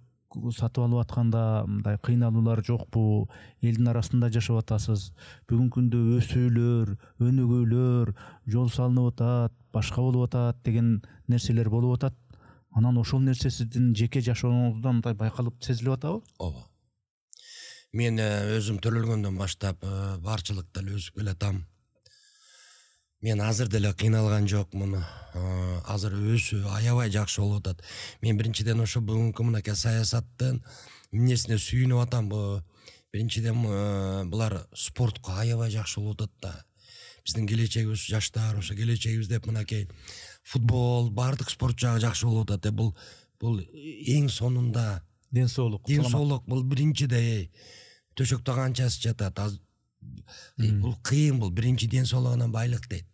сатып алып атканда мындай кыйналуулар жокпу? Элдин арасында жашап атасыз. Бүгүнкү күндө өсүүлөр, өнүгүүлөр, жол салынып атат, башка болуп атат деген нерселер болуп атат. Анан ошол нерсе сиздин жеке жашооңузда мындай байкалып сезилип атабы? Ооба. Мен өзүм төрөлгөндөн баштап барчылыкта эле өсүп келатам. Мен азыр деле кыйналган жокмун. Азыр өсүү аябай жакшы болуп атат. Мен биринчиден ошо бүгүнкү мынакей саясаттын эмнесине сүйүнүп атам. Биринчиден булар спортко аябай жакшы болуп атат да. Биздин келечегибиз жаштар, ошо келечегибиз деп мынакей футбол, бардык спорт жагы жакшы болуп атат. Бул эң сонунда ден соолук. Ден соолук бул биринчиде. Төшөктө канчасы жатат. Бул кыйын, бул биринчи ден соолук анан байлык дейт.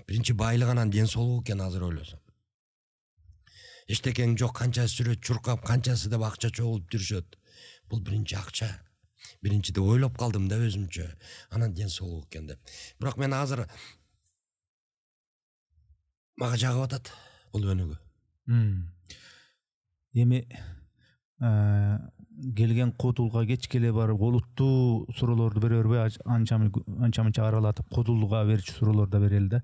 Биринчи байлык анан ден соолук экен азыр ойлосом. Эчтекең жок, канчасы сүрөт чуркап, канчасы деп акча чогулуп жүрүшөт. Бул биринчи акча. Биринчиде ойлоп калдым да өзүмчө. Анан ден соолук экен деп. Бирок мен азыр мага жагып атат бул өнүгүү. Эми келген кодулга кечке эле барып олуттуу суроолорду бере бербей анча-мынча аралатып кодулга берчү суроолорду да берели да.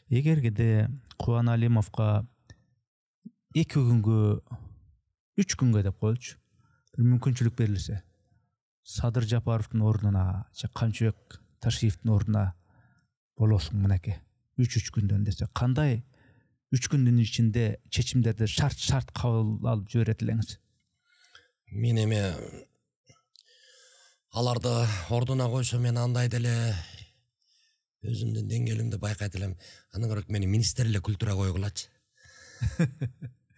Эгерде Кубан Алимовго 2 күнгө, 3 күнгө деп коелучу, мүмкүнчүлүк берилсе, Садыр Жапаровдун ордуна же Камчыбек Ташиевдин ордуна болосуң мынакей 3 күндөн десе, кандай 3 күндүн ичинде чечимдерди шарт кабыл алып жиберет элеңиз? Мен эми аларды ордуна койсо мен андай деле өзүмдүн деңгээлимди байкайт элем. Андан көрө мени министрлик культура койгулачы.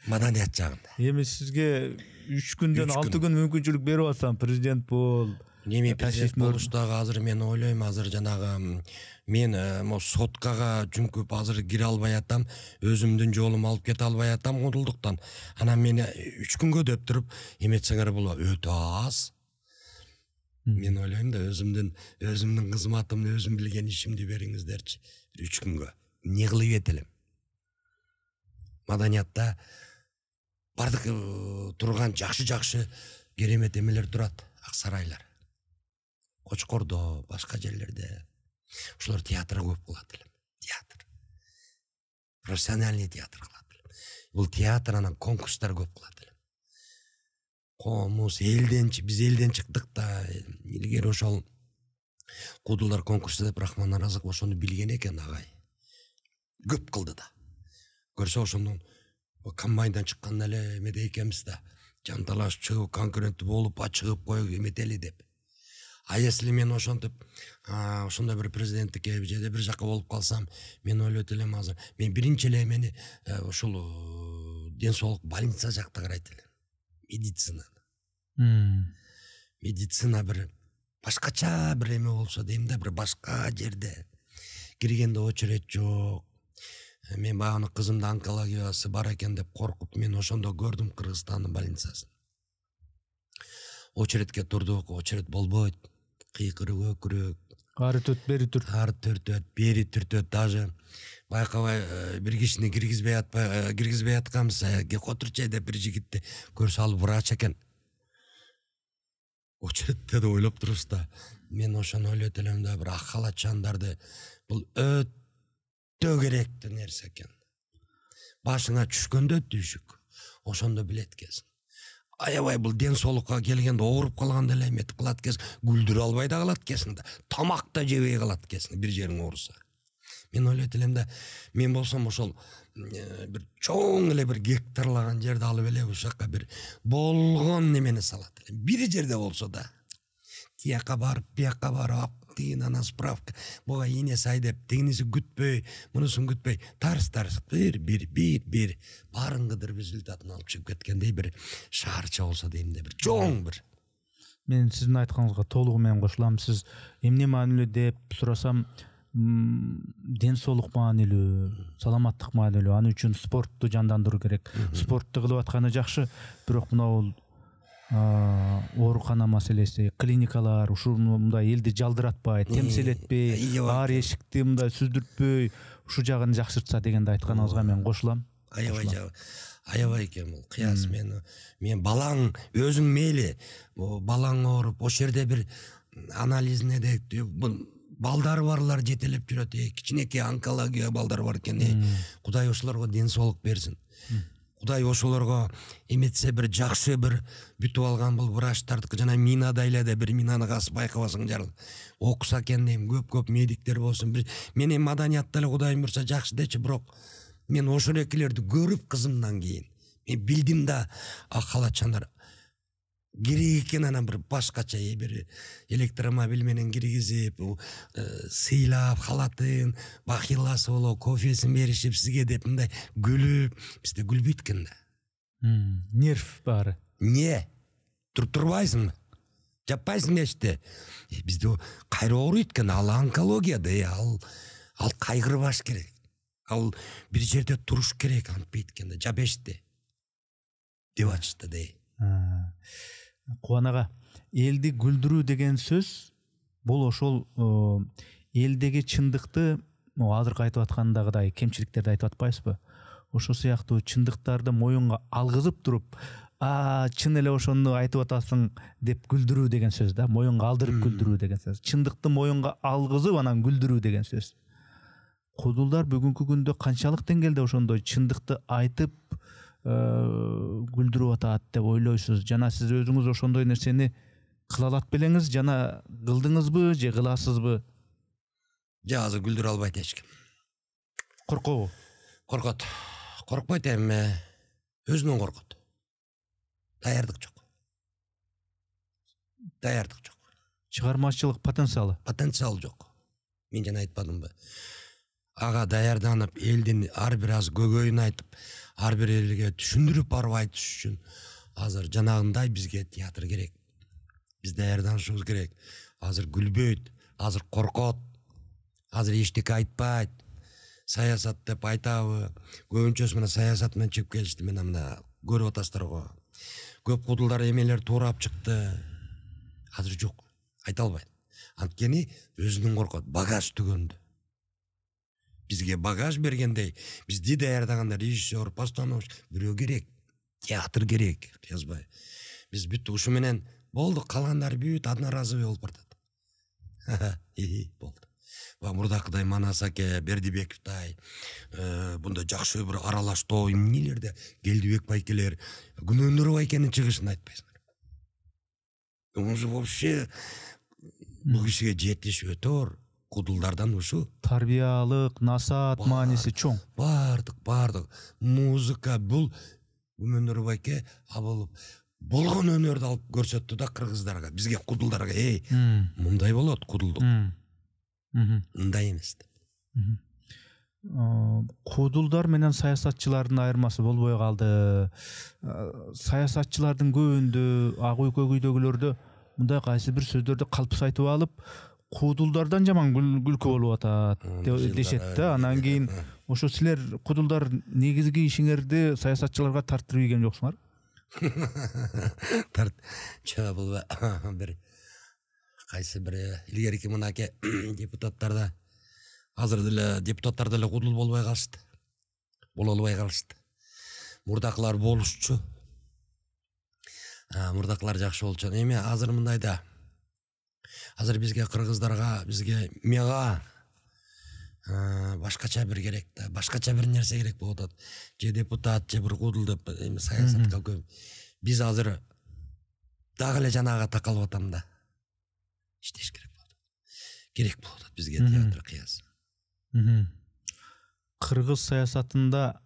Маданият жагында. Эми сизге 3 күндөн 6 күн мүмкүнчүлүк берип атсам, президент бол. Эми президент болуштагы азыр мен ойлойм, азыр жанагы мен соткага жүнкүп азыр кире албай атам, өзүмдүн жолум алып кете албай атам кодулдуктан. Анан мени 3 күнгө деп туруп эметсеңер бул өтө аз. Мен ойлойм да өзүмдүн кызматымды, өзүм билген ишимди бериңиздерчи. 3 күнгө эмне кылып этелем? Маданиятта бардык турган жакшы керемет эмелер турат, ак сарайлар. Кочкордо, башка жерлерде. Ошолор театр көп кылат элем. Театр. Профессиональный театр кылат элем. Бул театр анан конкурстар көп кылат элем. Комуз биз элден чыктык да, илгери ошол кудулар конкурсу деп Рахман Аразыков ошону билген экен агай. Көп кылды да. Көрсө ошондон комбайндан чыккан эле эмеде экенбиз да. Жанталашып чыгып, конкуренттүү болуп, чыгып коюп эметели деп. А если мен ошентип, ошондой бир президенттикке же бир жака болуп калсам, мен ойлойт элем азыр. Мен биринчи эле мени ошол ден соолук больница жакта карайт элем. Медицина. Медицина бир башкача бир эме болсо дейм да, бир башка жерде. Киргенде очередь жок. Мен баягы кызымды онкологиясы бар экен деп коркуп, мен ошондо көрдүм Кыргызстандын больницасын. Очередке турдук, очередь болбойт. Кыйкырып өкүрөк. Ары төрт, бери төрт. Ары төртөт, бери төртөт. Даже байкабай бир кишини киргизбей атканбыз. Отурчу деп бир жигитти көрсө ал врач экен. Очередте да ойлоп турубуз да. Мен ошону ойлойт элем да, бир ак халатчандарды бул өтө керектүү нерсе экен. Башыңа түшкөндө түйшүк, ошондо билет экенсиң. Аябай бул ден соолукка келгенде ооруп калганда эле эметип калат экенсиң, күлдүрө албай да калат экенсиң да, тамак да жебей калат экенсиң бир жериң ооруса. Мен ойлойт элем да, мен болсом ошол бир чоң эле бир гектарлаган жерди алып эле ошол жака бир болгон немени салат элем. Бир жерде болсо да. Тияка барып, бияка барып, тигин анан справка буга ине сай деп тигиниси күтпөй мунусун күтпөй тарс бир баарын кыдырып результатын алып чыгып кеткендей бир шаарча болсо дейм да бир чоң бир. Мен сиздин айтканыңызга толугу менен кошулам. Сиз эмне маанилүү деп сурасам, ден соолук маанилүү, саламаттык маанилүү. Аны үчүн спортту жандандыруу керек. Спортту кылып атканы жакшы, бирок мына оорукана маселеси, клиникалар ушул мындай элди жалдыратпай, темсил этпей, ар эшикти мындай сүздүртпөй, ушул жагын жакшыртса дегенди айтканыңызга мен кошулам. Аябай экен бул кыяс. Мен балаң өзүң мейли балаң ооруп ошол жерде бир анализине де балдары барлар жетелеп жүрөт. Кичинекей онкология балдар бар экен. Кудай ошолорго ден соолук берсин. Кудай ошолорго эметсе бир жакшы бир бүтүп алган бул врачтарды жана минада эле бир минаны касып байкабасың жарыл. Окуса экен дейм, көп медиктер болсун. Менин маданиятта эле Кудайым буйрса жакшы дечи, бирок мен ошол экилерди көрүп кызымдан кийин мен билдим да калачандар керек экен, анан бир башкача бир электромобиль менен киргизип сыйлап халатын бахиласы болуп кофесин беришип сизге деп мындай күлүп, бизде күлбөйт экен да. Нерв баары. Не турбайсыңбы, жаппайсың эшти. Бизде кайра ооруйт экен, ал онкология да, ал кайгырбаш керек. Ал бир жерде туруш керек, антпейт экен да, жапешти деп ачты дей. Кубан ага, элди күлдүрүү деген сөз бул ошол элдеги чындыкты азыркы айтып аткандагыдай кемчиликтерди айтып атпайсызбы? Ошол сыяктуу чындыктарды моюнга алгызып туруп, чын эле ошону айтып атасың деп күлдүрүү деген сөз да, моюнга алдырып күлдүрүү деген сөз. Чындыкты моюнга алгызып анан күлдүрүү деген сөз. Кудулдар бүгүнкү күндө канчалык деңгээлде ошондой чындыкты айтып күлдүрүп атат деп ойлойсуз? Жана сиз өзүңүз ошондой нерсени кыла алат белеңиз, жана кылдыңызбы же кыласызбы? Азыр күлдүрө албайт эч ким. Коркобу? Коркот. Коркпойт эми, өзүнөн коркот. Даярдык жок. Чыгармачылык потенциал жок. Мен жана айтпадымбы? Ага даярданып, элдин ар бир аз көгөйүн айтып, ар бир элге түшүндүрүп барып айтыш үчүн азыр жанагындай бизге театр керек. Биз даярданышыбыз керек. Азыр күлбөйт, азыр коркот, азыр эчтеке айтпайт. Саясат деп айтабы, көбүнчөсү мына саясат менен чыгып келишти. Мен мына көрүп атасыздар го. Көп кудулдар эмелер туурап чыкты. Азыр жок, айта албайт. Анткени өзүнүн коркот, багаж түгөндү. Бизге багаж бергендей, бизди даярдаганда режиссер, постановщик бирөө керек, театр керек, жазбай. Биз бүт ушу менен болду, калгандары бүт одноразовый болуп бартат. Болду. Мурдакыдай Манас аке, Бердибековдай, бунда жакшы бир аралаштоо эмнелерде Келдибек байкелер, Күнөндүрү байкенин чыгышын айтпайсыңар. Вообще бул кишиге жетиш өтөр. Кудулдардан ушу тарбиялык, насаат мааниси чоң. Бардык. Музыка бул Күнөндүрү байке болгон өнөрдү алып көрсөттү да кыргыздарга, бизге кудулдарга, мындай болот кудулдук. Мындай эмес деп. Кудулдар менен саясатчылардын айырмасы болбой калды. Саясатчылардын көбүндө, ак үй көк үйдөгүлөрдө мындай кайсы бир сөздөрдү калпсыз айтып алып, кудулдардан жаман күлкү болуп атат дешет да. Анан кийин ошо силер кудулдар негизги ишиңерди саясатчыларга тарттырып ийген жоксуңар? Бул бир кайсы бир илгерки мынакей депутаттарда азыр деле депутаттар деле кудул болбой калышты. Боло албай калышты. Мурдакылар болушчу. Мурдакылар жакшы болчу. Эми азыр мындай да. Азыр бизге кыргыздарга, бизге мега башкача бир керек да, башкача бир нерсе керек болуп атат. Же депутат, же бир кудул деп эми саясатка көп. Биз азыр дагы эле жанага такалып атам да. Иштеш керек болот. Керек болуп атат бизге театр кыяс. Кыргыз саясатында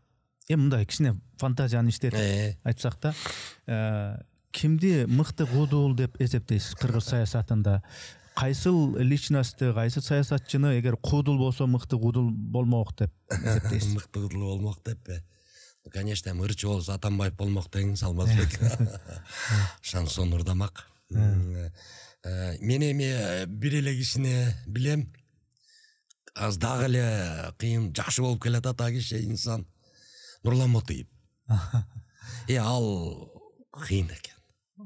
мындай кичине фантазияны иштетип айтсак да, кимди мыкты кудул деп эсептейсиз кыргыз саясатында? кайсыл личностьты, кайсы саясатчыны эгер куудул болсо мыкты куудул болмок деп эсептейсиз? Мыкты куудул болмок деппи? Конечно, ырчы болсо Атамбаев болмок деген Салмазбек. Шансон ырдамак. Мен эми бир эле кишини билем. Аз дагы эле кыйын жакшы болуп келатат а киши инсан. Нурлан Мотуев. Ал кыйын экен.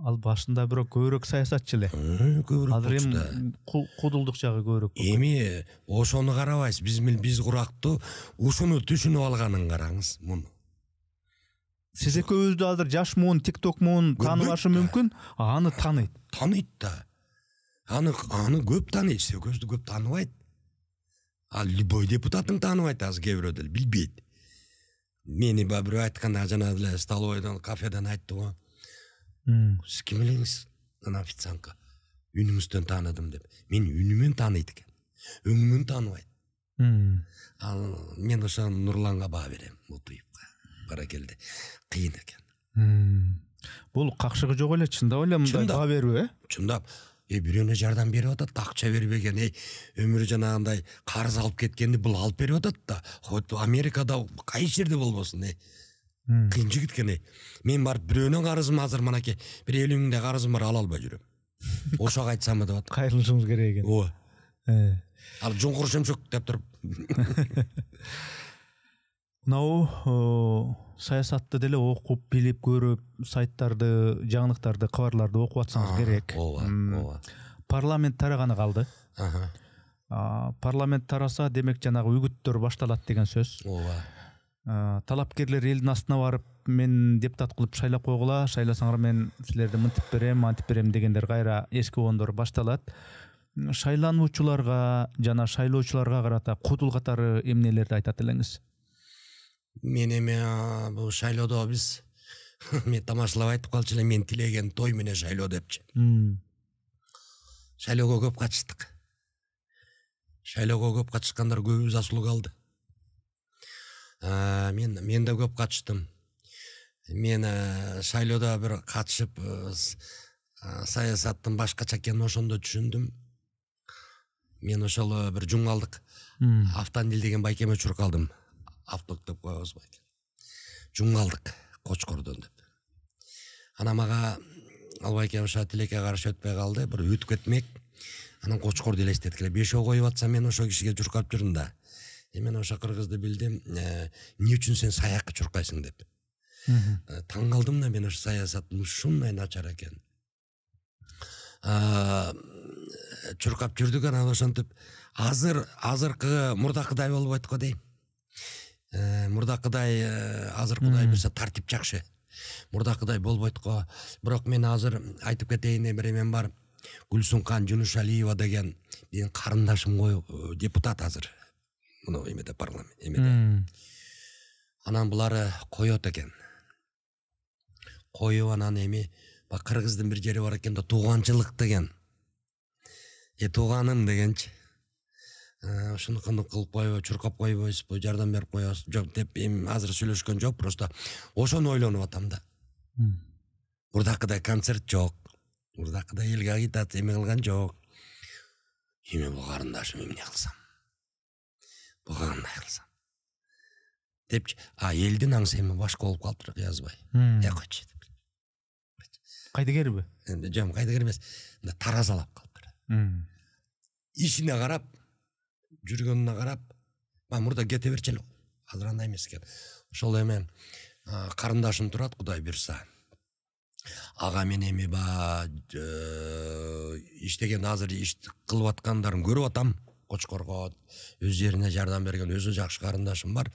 Ал башында бирок көбүрөөк саясатчы эле. Азыр эми куудулдук жагы көбүрөөк. Эми ошону карабайсыз, биз курактуу ушуну түшүнүп алганын караңыз муну. Сиз экөөбүздү азыр жаш муун, TikTok муун тааныбашы мүмкүн, аны тааныйт. Таныйт да. Аны көп тааныйт, экөөбүздү көп тааныбайт. Ал любой депутатын тааныбайт, азыр кээ бирөө деле билбейт. Мени бирөө айтканда жана эле столовойдон, кафеден айтты го. Сиз ким элеңиз? Ана официантка. Үнүңүздөн тааныдым деп. Мен үнүмөн тааныйт экен. Өңүмөн тааныбайт. Ал мен ошо Нурланга баа берем, Мотуевка. Баракелде. Кыйын экен. Бул какшыгы жок эле, чындап эле мындай баа берүү, Чындап. Бирөөнө жардам берип атат, акча бербеген, өмүрү жанагындай карыз алып кеткенди бул алып берип атат да. Хоть Америкада кайсы жерде болбосун, Кыйын жигит экен. Мен барып бирөөнүн карызым азыр манаке 150 миңдей карызым бар, ала албай жүрөм. Ошого айтсамбы деп атат. Кайрылышыңыз керек экен. Ооба. Ал жуңкур шемшек деп туруп. Мынау саясатты деле окуп, билип, көрүп, сайттарды, жаңылыктарды, кабарларды окуп атсаңыз керек. Ооба. Парламент тараганы калды. Парламент тараса, демек жанагы үгүттөр башталат деген сөз. Ооба. Талапкерлер элдин астына барып, мен депутат кылып шайлап койгула, шайласаңар мен силерди мынтип берем, антип берем дегендер кайра эски ондор башталат. Шайлануучуларга жана шайлоочуларга карата кудул катары эмнелерди айтат элеңиз? Мен эми бул шайлоодо биз мен тамашалап айтып калчу элем, мен тилеген той менен шайлоо депчи. Шайлоого көп катыштык. Шайлоого көп катышкандар көбү засулук алды. Мен да көп катыштым. Мен шайлоодо бир катышып саясаттын башкача экенин ошондо түшүндүм. Мен ошол бир жуңалдык Автандил деген байкеме чуркалдым. Авток деп коебуз байке. Жуңалдык Кочкордон деп. Ана мага ал байке ошо тилекке каршы өтпөй калды, бир өтүп кетмек. Анан Кочкорду элестеткиле 5 ой коюп атсам, мен ошо кишиге чуркап жүрдүм да. Мен ошо кыргызды билдим, эмне үчүн сен саякка чуркайсың деп. Таң калдым да, мен ошо саясаттын ушундай начар экен. Чуркап жүрдүк, анан ошентип азыркы мурдакыдай болбойт го дейм. Мурдакыдай азыр Кудай билсе тартип жакшы. Мурдакыдай болбойт го. Бирок мен азыр айтып кетейин, бир эмем бар. Гүлсүнкан Жунушалиева деген менин карындашым го, депутат азыр. Муну эмеде парламент эмеде. Анан булары коёт экен. Коюп анан эми Кыргыздын бир жери бар экен да, тууганчылык деген. Тууганым дегенчи. Ушунукunu кылып койбой, чуркап койбойсузбу, жардам берип коебуз жок деп эми азыр сүйлөшкөн жок, просто ошону ойлонуп атам да. Мурдакыдай концерт жок. Мурдакыдай элге агитация эме кылган жок. Эми бул карындашым эмне кылсам? Буга кандай кылсам? Депчи, элдин аңсы эми башка болуп калыптыр, Язбай. Койчу деп. Кайдыгерби? Энди жок, кайдыгер эмес. Таразалап калыптыр. Ишине карап, жүргөнүнө карап, мурда кете берчи эле. Азыр андай эмес экен. Ошол эми карындашым турат, Кудай буйрса. Ага мен эми иштеген азыр иш кылып аткандарын көрүп атам. Кочкорго өз жерине жардам берген өзү жакшы карындашым бар.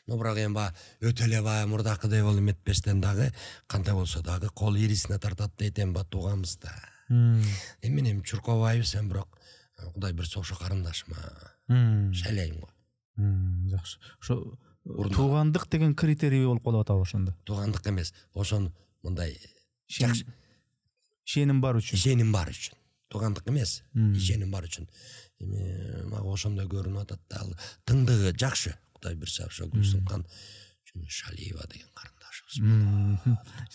Но бирок эми өтө эле мурдакыдай болуп эметпестен дагы, кандай болсо дагы кол ирисине тартат дейт тууганбыз да. Эми чуркабайбыз, бирок Кудай буйрса ошо карындашыма шайлайм го. Жакшы. Ошо туугандык деген критерий болуп калып атабы ошондо? Туугандык эмес, ошону мындай ишеним бар үчүн. Ишеним бар үчүн. Туугандык эмес, ишеним бар үчүн. Эми мага ошондой көрүнүп атат да. Тыңдыгы жакшы. Кудай буйрса ошо Гүлсүнкан Жунушалиева деген карындашыбыз.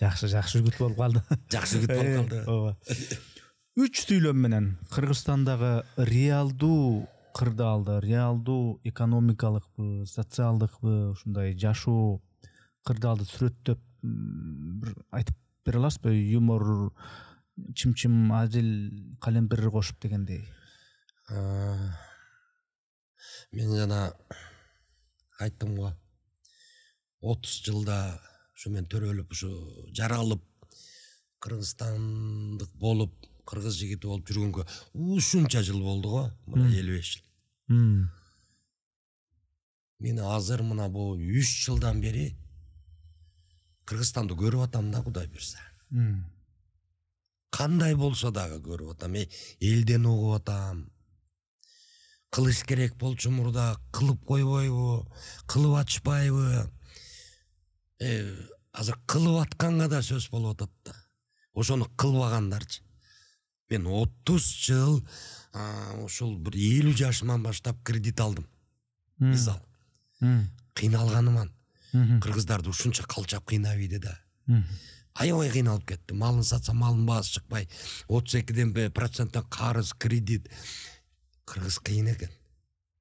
Жакшы үгүт болуп калды. Жакшы үгүт болуп калды. Ооба. 3 сүйлөм менен Кыргызстандагы реалдуу кырдаалды, реалдуу экономикалыкпы, социалдыкпы, ушундай жашоо кырдаалды сүрөттөп бир айтып бере аласызбы? Юмор, чим-чим, азил, калемпир кошуп дегендей. Мен жана айттым го. 30 жылда ушу мен төрөлүп, ушу жаралып, кыргызстандык болуп, кыргыз жигити болуп жүргөнгө ушунча жыл болду го, мына 55 жыл. Мен азыр мына бу 3 жылдан бери Кыргызстанды көрүп атам да, Кудай буйрса. Кандай болсо дагы көрүп атам, элден угуп атам. Кылыш керек болчу мурда кылып койбойбу, кылып атышпайбы? Азыр кылып атканга да сөз болуп атат да. Ошону кылбагандарчы. Мен 30 жыл ушул бир 50 жашыман баштап кредит алдым. Мисал. Кыйналганыман. Кыргыздарды ушунча калчап кыйнабайт да. Аябай кыйналып кетти. Малын сатса малын баасы чыкпай, 32% карыз, кредит. Кыргыз кыйын экен.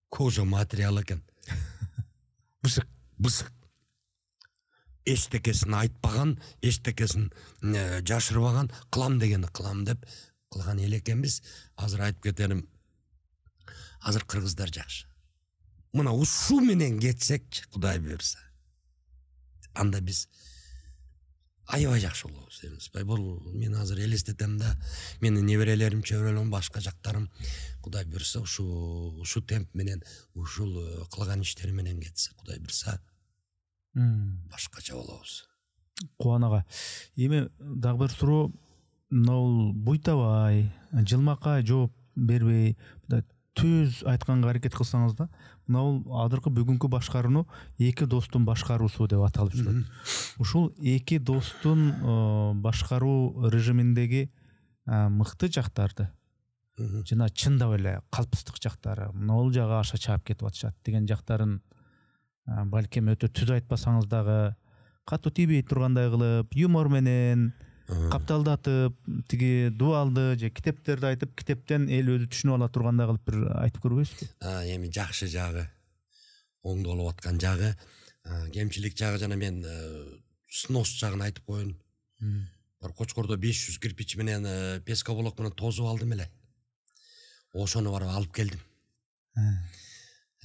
Кожа материал экен. Бысык. Эчтекесин айтпаган, эчтекесин жашырбаган, кылам дегенди кылам деп кылган эл экенбиз. Азыр айтып кетерим. Азыр кыргыздар жакшы. Мына ушу менен кетсекчи, Кудай буйрса. Анда биз аябай жакшы болобуз эмеспи? Бул мен азыр элестетем да, менин неберелерим, чөбөрөлөрүм, башка жактарым Кудай буйрса ушу темп менен, ушул кылган иштери менен кетсе, Кудай буйрса башкача болобуз. Кубан ага, эми дагы бир суроо, мына буйтабай, жылмакай жооп бербей, түз айтканга аракет кылсаңыз да, мына азыркы бүгүнкү башкарууну эки достун башкаруусу деп аталып жүрөт. Ушул эки достун башкаруу режиминдеги мыкты жактарды жана чындап эле калпыстык жактары, мына жагы аша чаап кетип атышат деген жактарын балким өтө түз айтпасаңыз дагы катуу тийбей тургандай кылып, юмор менен капталдатып, тиги дуалды же китептерди айтып, китептен эл өзү түшүнүп ала тургандай кылып бир айтып көрбөйсүзбү? Эми жакшы жагы, оңдолуп аткан жагы, кемчилик жагы жана мен снос жагын айтып коеюн. Бир Кочкордо 500 кирпич менен пескоблок менен тозуп алдым эле. Ошону барып алып келдим.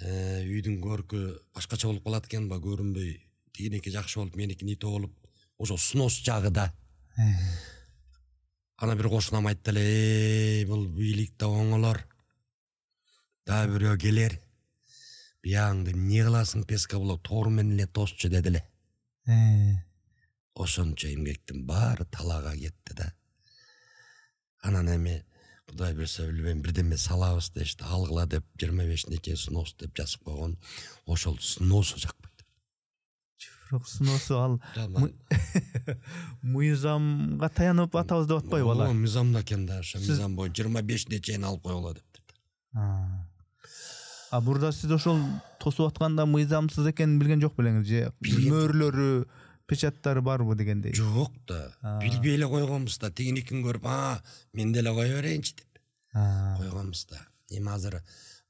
Үйдүн көркү башкача болуп калат экен ба, көрүнбөй. Тигинеки жакшы болуп, меники нито болуп, ошо снос жагы да. Ана бир кошунам айтты эле, бул бийликте оңолор. Да бирөө келер. Биягыңды эмне кыласың, пескоблок тоор менен эле тосчу деди эле. Ошончо эмгектин баары талаага кетти да. Анан эми Кудай буйрса билбейм, бирдеме салабыз дешти, алгыла деп 25 нече снос деп жазып койгон. Ошол сносу жакпайт. Бирок сносу ал мыйзамга таянып атабыз деп атпайбы алар? Мыйзамда экен да, ошо мыйзам боюнча 25 нечени алып койгула депти. Бурда сиз ошол тосуп атканда мыйзамсыз экенин билген жок белеңиз же? Мөөрлөрү, печаттары барбы дегендей? Жок да, билбей эле койгонбуз да. Тигиникин көрүп, мен деле кое берейинчи деп койгонбуз да. Эми азыр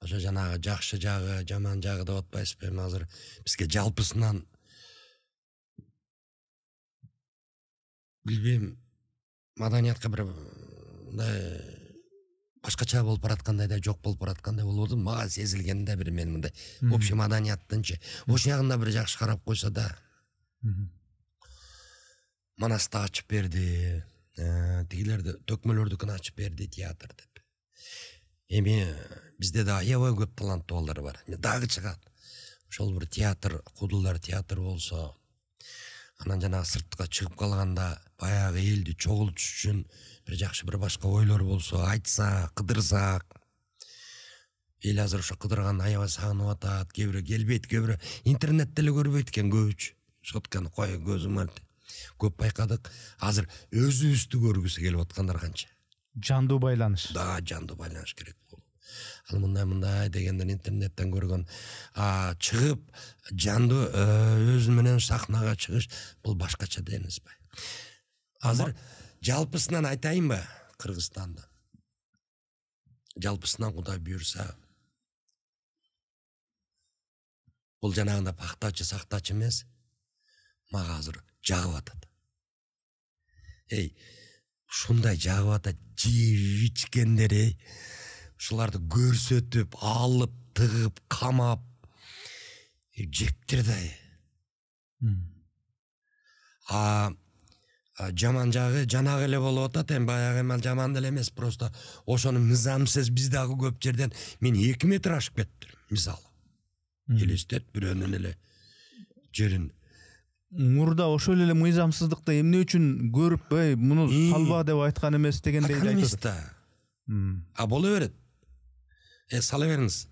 ошо жанагы жакшы жагы, жаман жагы деп атпайсызбы? Эми азыр бизге жалпысынан билбейм, маданиятка бир башкача болуп бараткандай да, жок болуп бараткандай болду. Мага сезилген да бир мен мындай общий маданияттынчы. Ошол ягында бир жакшы карап койсо да. Манасты ачып берди, тигилерди, төкмөлөрдүкүн ачып берди, театр деп. Эми бизде да аябай көп таланттуу балдар бар. Дагы чыгат. Ошол бир театр, кудулдар театр болсо, анан жана сыртка чыгып калганда баягы элди чогултуш үчүн бир жакшы бир башка ойлор болсо, айтсак, кыдырсак. Эл азыр ошо кыдырган аябай сагынып атат, кээ бирөө келбейт, кээ бирөө интернетте эле көрбөйт экен көбүчү. Сотканы кой көзүм альт. Көп байкадык. Азыр өзүбүздү көргүсү келип аткандар канча. Жандуу байланыш. Да, жандуу байланыш керек болду. Ал мындай дегенден интернеттен көргөн, чыгып жандуу өзү менен сахнага чыгыш, бул башкача да эмеспи? Азыр жалпысынан айтайынбы, Кыргызстанда жалпысынан Кудай буйрса бул жанагында пактачы сактачы эмес, мага азыр жагып атат. Ушундай жагып атат, жеп ичкендер, ушуларды көрсөтүп, алып, тыгып, камап, жептир да. Жаман жагы жанагы эле болуп атат, баягы эмел жаман деле эмес, просто ошону мыйзамсыз биз дагы көп жерден мен 2 метр ашып кеттим, мисалы. Элестет бирөөнүн эле жерин. Мурда ошол эле мыйзамсыздыкты эмне үчүн көрүп, муну салба деп айткан эмес дегендей айтат. Боло берет. Сала бериңиз.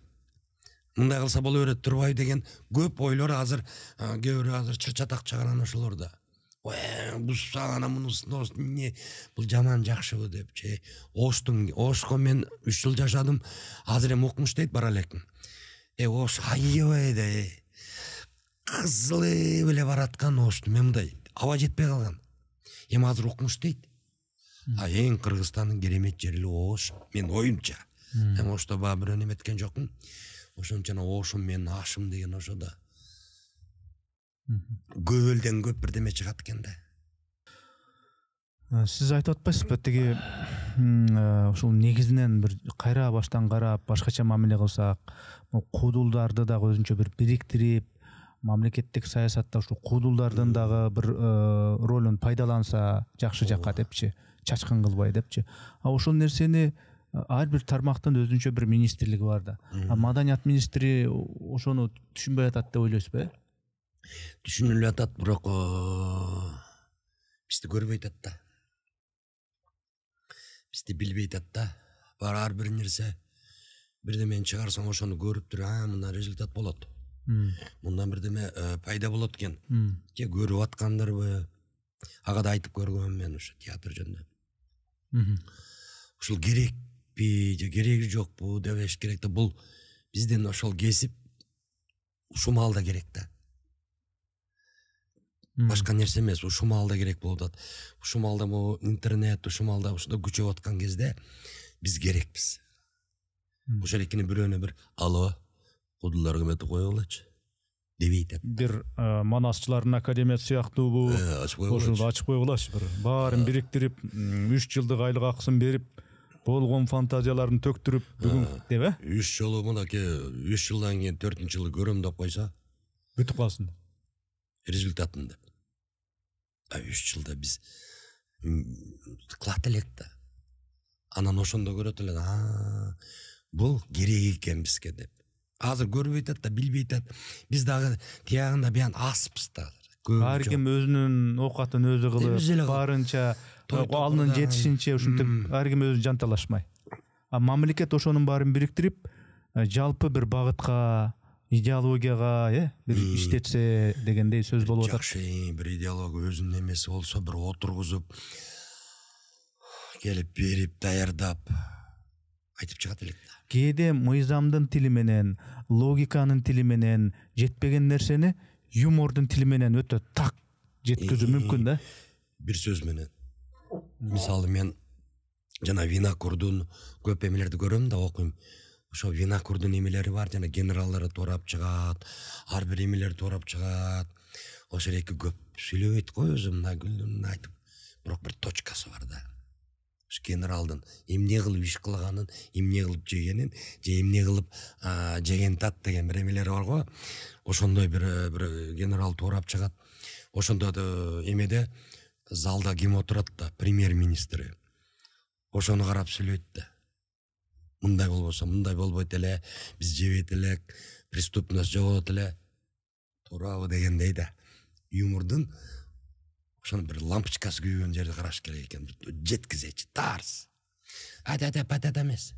Мындай кылса боло берет турбайбы деген көп ойлор азыр, кээ бирөө азыр чырчатак чыгарган ошолорда. Бул сагана мунусун не, бул жаман жакшыбы депчи. Ошко мен 3 жыл жашадым. Азыр эми окумуш дейт бара элекмин. Ош аябай да. Кызылы беле бараткан ошту мен мындай аба жетпей калган. Эми азыр окумуш дейт. Эң Кыргызстандын керемет жери Ош, мен оюмча. Мен Ошто баа бирөө неметкен жокмун. Ошончо Ошум менин ашым деген ошода. Көбөлдөн көп бирдеме чыгат экен да. Сиз айтып атпайсызбы, тиги ушул негизинен бир кайра баштан карап, башкача мамиле кылсак, куудулдарды дагы өзүнчө бир бириктирип, мамлекеттик саясатта ушу куудулдардын дагы бир ролун пайдаланса жакшы жакка депчи, чачкын кылбай депчи. Ошол нерсени ар бир тармактын өзүнчө бир министрлиги бар да. Маданият министри ошону түшүнбөй атат деп ойлойсузбу? Түшүнүлүп атат, бирок бизди көрбөй атат да. Бизди билбей атат да. Бар ар бир нерсе бирдемени чыгарсаң ошону көрүп туруп, мына результат болот. Мындан бирдеме пайда болот экен. Же көрүп аткандарбы? Ага да айтып көргөм мен ушу театр жөнүндө. Ушул керекпи, же кереги жокпу дебеш керек да. Бул бизден ошол кесип ушул маалда керек да. Башка нерсе эмес, ушул маалда керек болуп атат. Ушул маалда могу интернет, ушул маалда ушунда күчөп аткан кезде биз керекпиз. Ошол экини бирөөнө бир алло, кудулар кымети койгулачы дебейт. Бир манасчылардын академиясы сыяктуубу, ошону ачып койгулачы, бир баарын бириктирип, 3 жылдык айлык акысын берип, болгон фантазияларын төктүрүп, бүгүн деп, 3 жолу мынакей 3 жылдан кийин 4-жылы көрөм деп койсо, бүтүп калсын. Результатын деп. 3 жылда биз кылат элек да. Анан ошондо көрөт элек, бул керек экен бизге деп. Азыр көрбөй атат да, билбей атат. Биз дагы тиягында биян аспыз да. Ар ким өзүнүн оокатын өзү кылып, барынча алынын жетишинче ушинтип ар ким өзү жанталашмай. Мамлекет ошонун баарын бириктирип, жалпы бир багытка, идеологияга бир иштетсе дегендей сөз болуп атат. Жакшы, бир идеология өзүнүн эмеси болсо, бир отургузуп, келип берип, даярдап айтып чыгат элек да. Кээде мыйзамдын тили менен, логиканын тили менен жетпеген нерсени юмордун тили менен өтө так жеткизүү мүмкүн да. Бир сөз менен. Мисалы мен жана Винокурдун көп эмелерди көрөм да, окуйм. Ошо Винокурдун эмелери бар, жана генералдары тоорап чыгат, ар бир эмелер тоорап чыгат. Ошол эки көп сүйлөбөйт го өзү, мына Гүлдүн айтып, бирок бир точкасы бар да. Генералдын эмне кылып иш кылганын, эмне кылып жегенин, же эмне кылып жеген тат деген бир эмелери бар го. Ошондой бир генерал тоорап чыгат. Ошондо эмеде залда ким отурат да, премьер-министри. Ошону карап сүйлөйт да. Мындай болбосо, мындай болбойт эле, биз жебейт элек, преступность жогот эле. Туурабы дегендей да. Юмордун ошону бир лампочкасы күйгөн жерди караш керек экен, жеткизечи, тарс. Патата эмес.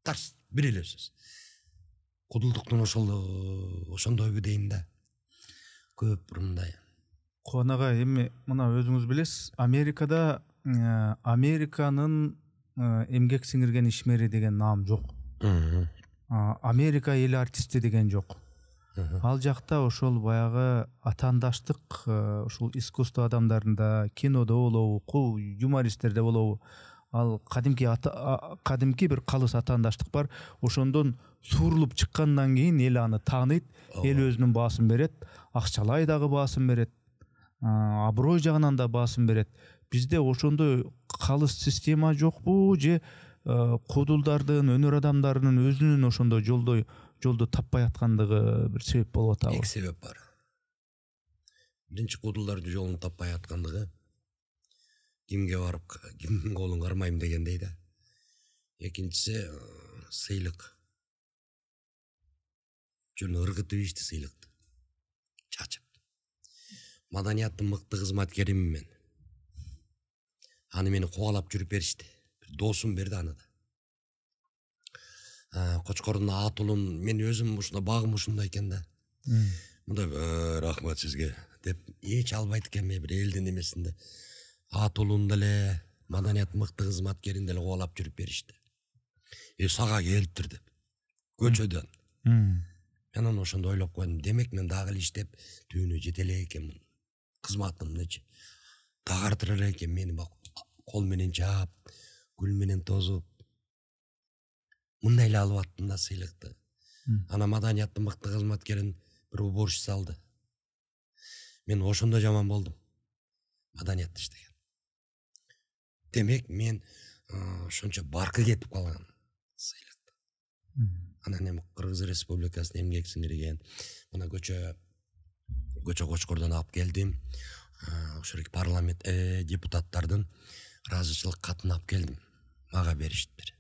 Тарс, бир эле сөз. Кудулдуктун ошондойбу дейм да. Көп мындай. Кубанага, эми мына өзүңүз билесиз, Америкада Американын эмгек сиңирген ишмери деген наам жок. Америка эли артисти деген жок. Ал жакта ошол баягы атаандаштык ушул искусство адамдарында, кинодо болобу, юмористтерде болобу, ал кадимки бир калыс атаандаштык бар. Ошондон суурулуп чыккандан кийин эл аны тааныйт, эл өзүнүн баасын берет, акчалай дагы баасын берет, аброй жагынан да баасын берет. Бизде ошондой калыс система жокпу же кудулдардын, өнөр адамдарынын өзүнүн ошондой жолду таппай аткандыгы бир себеп болуп атабы? Эки себеп бар. Биринчи, кудулдардын жолун таппай аткандыгы. Кимге барып, кимдин колун кармайм дегендей да. Экинчиси сыйлык. Жөн ыргытып ишти сыйлыкты. Чачып. Маданияттын мыкты кызматкеримин мен. Аны мени кубалап жүрүп беришти. Досум берди аны да. Кочкордун атулун мен өзүм ушуна багым ушундай экен да. Мындай рахмат сизге деп эч албайт экен бир элдин эмесинде. Атулун деле, маданият мыкты кызматкерин деле кубалап жүрүп беришти. Сага келиптир деп. Көчөдөн. Мен аны ошондо ойлоп койдум. Демек мен дагы эле иштеп түбүнө жете элек экенмин. Кызматымдычы дагартыр элек экен, мени кол менен чаап, гүл менен тозуп. Мындай эле алып аттым да сыйлыкты. Ана маданияттын мыкты кызматкерин бир уборщица алды. Мен ошондо жаман болдум. Маданиятта иштеген. Демек мен ошончо баркы кетип калган сыйлыкты. Анан эми Кыргыз Республикасынын эмгек сиңирген мына көчө Кочкордон алып келдим. Ошол парламент депутаттардын ыраазычылык катын алып келдим. Мага бериштир.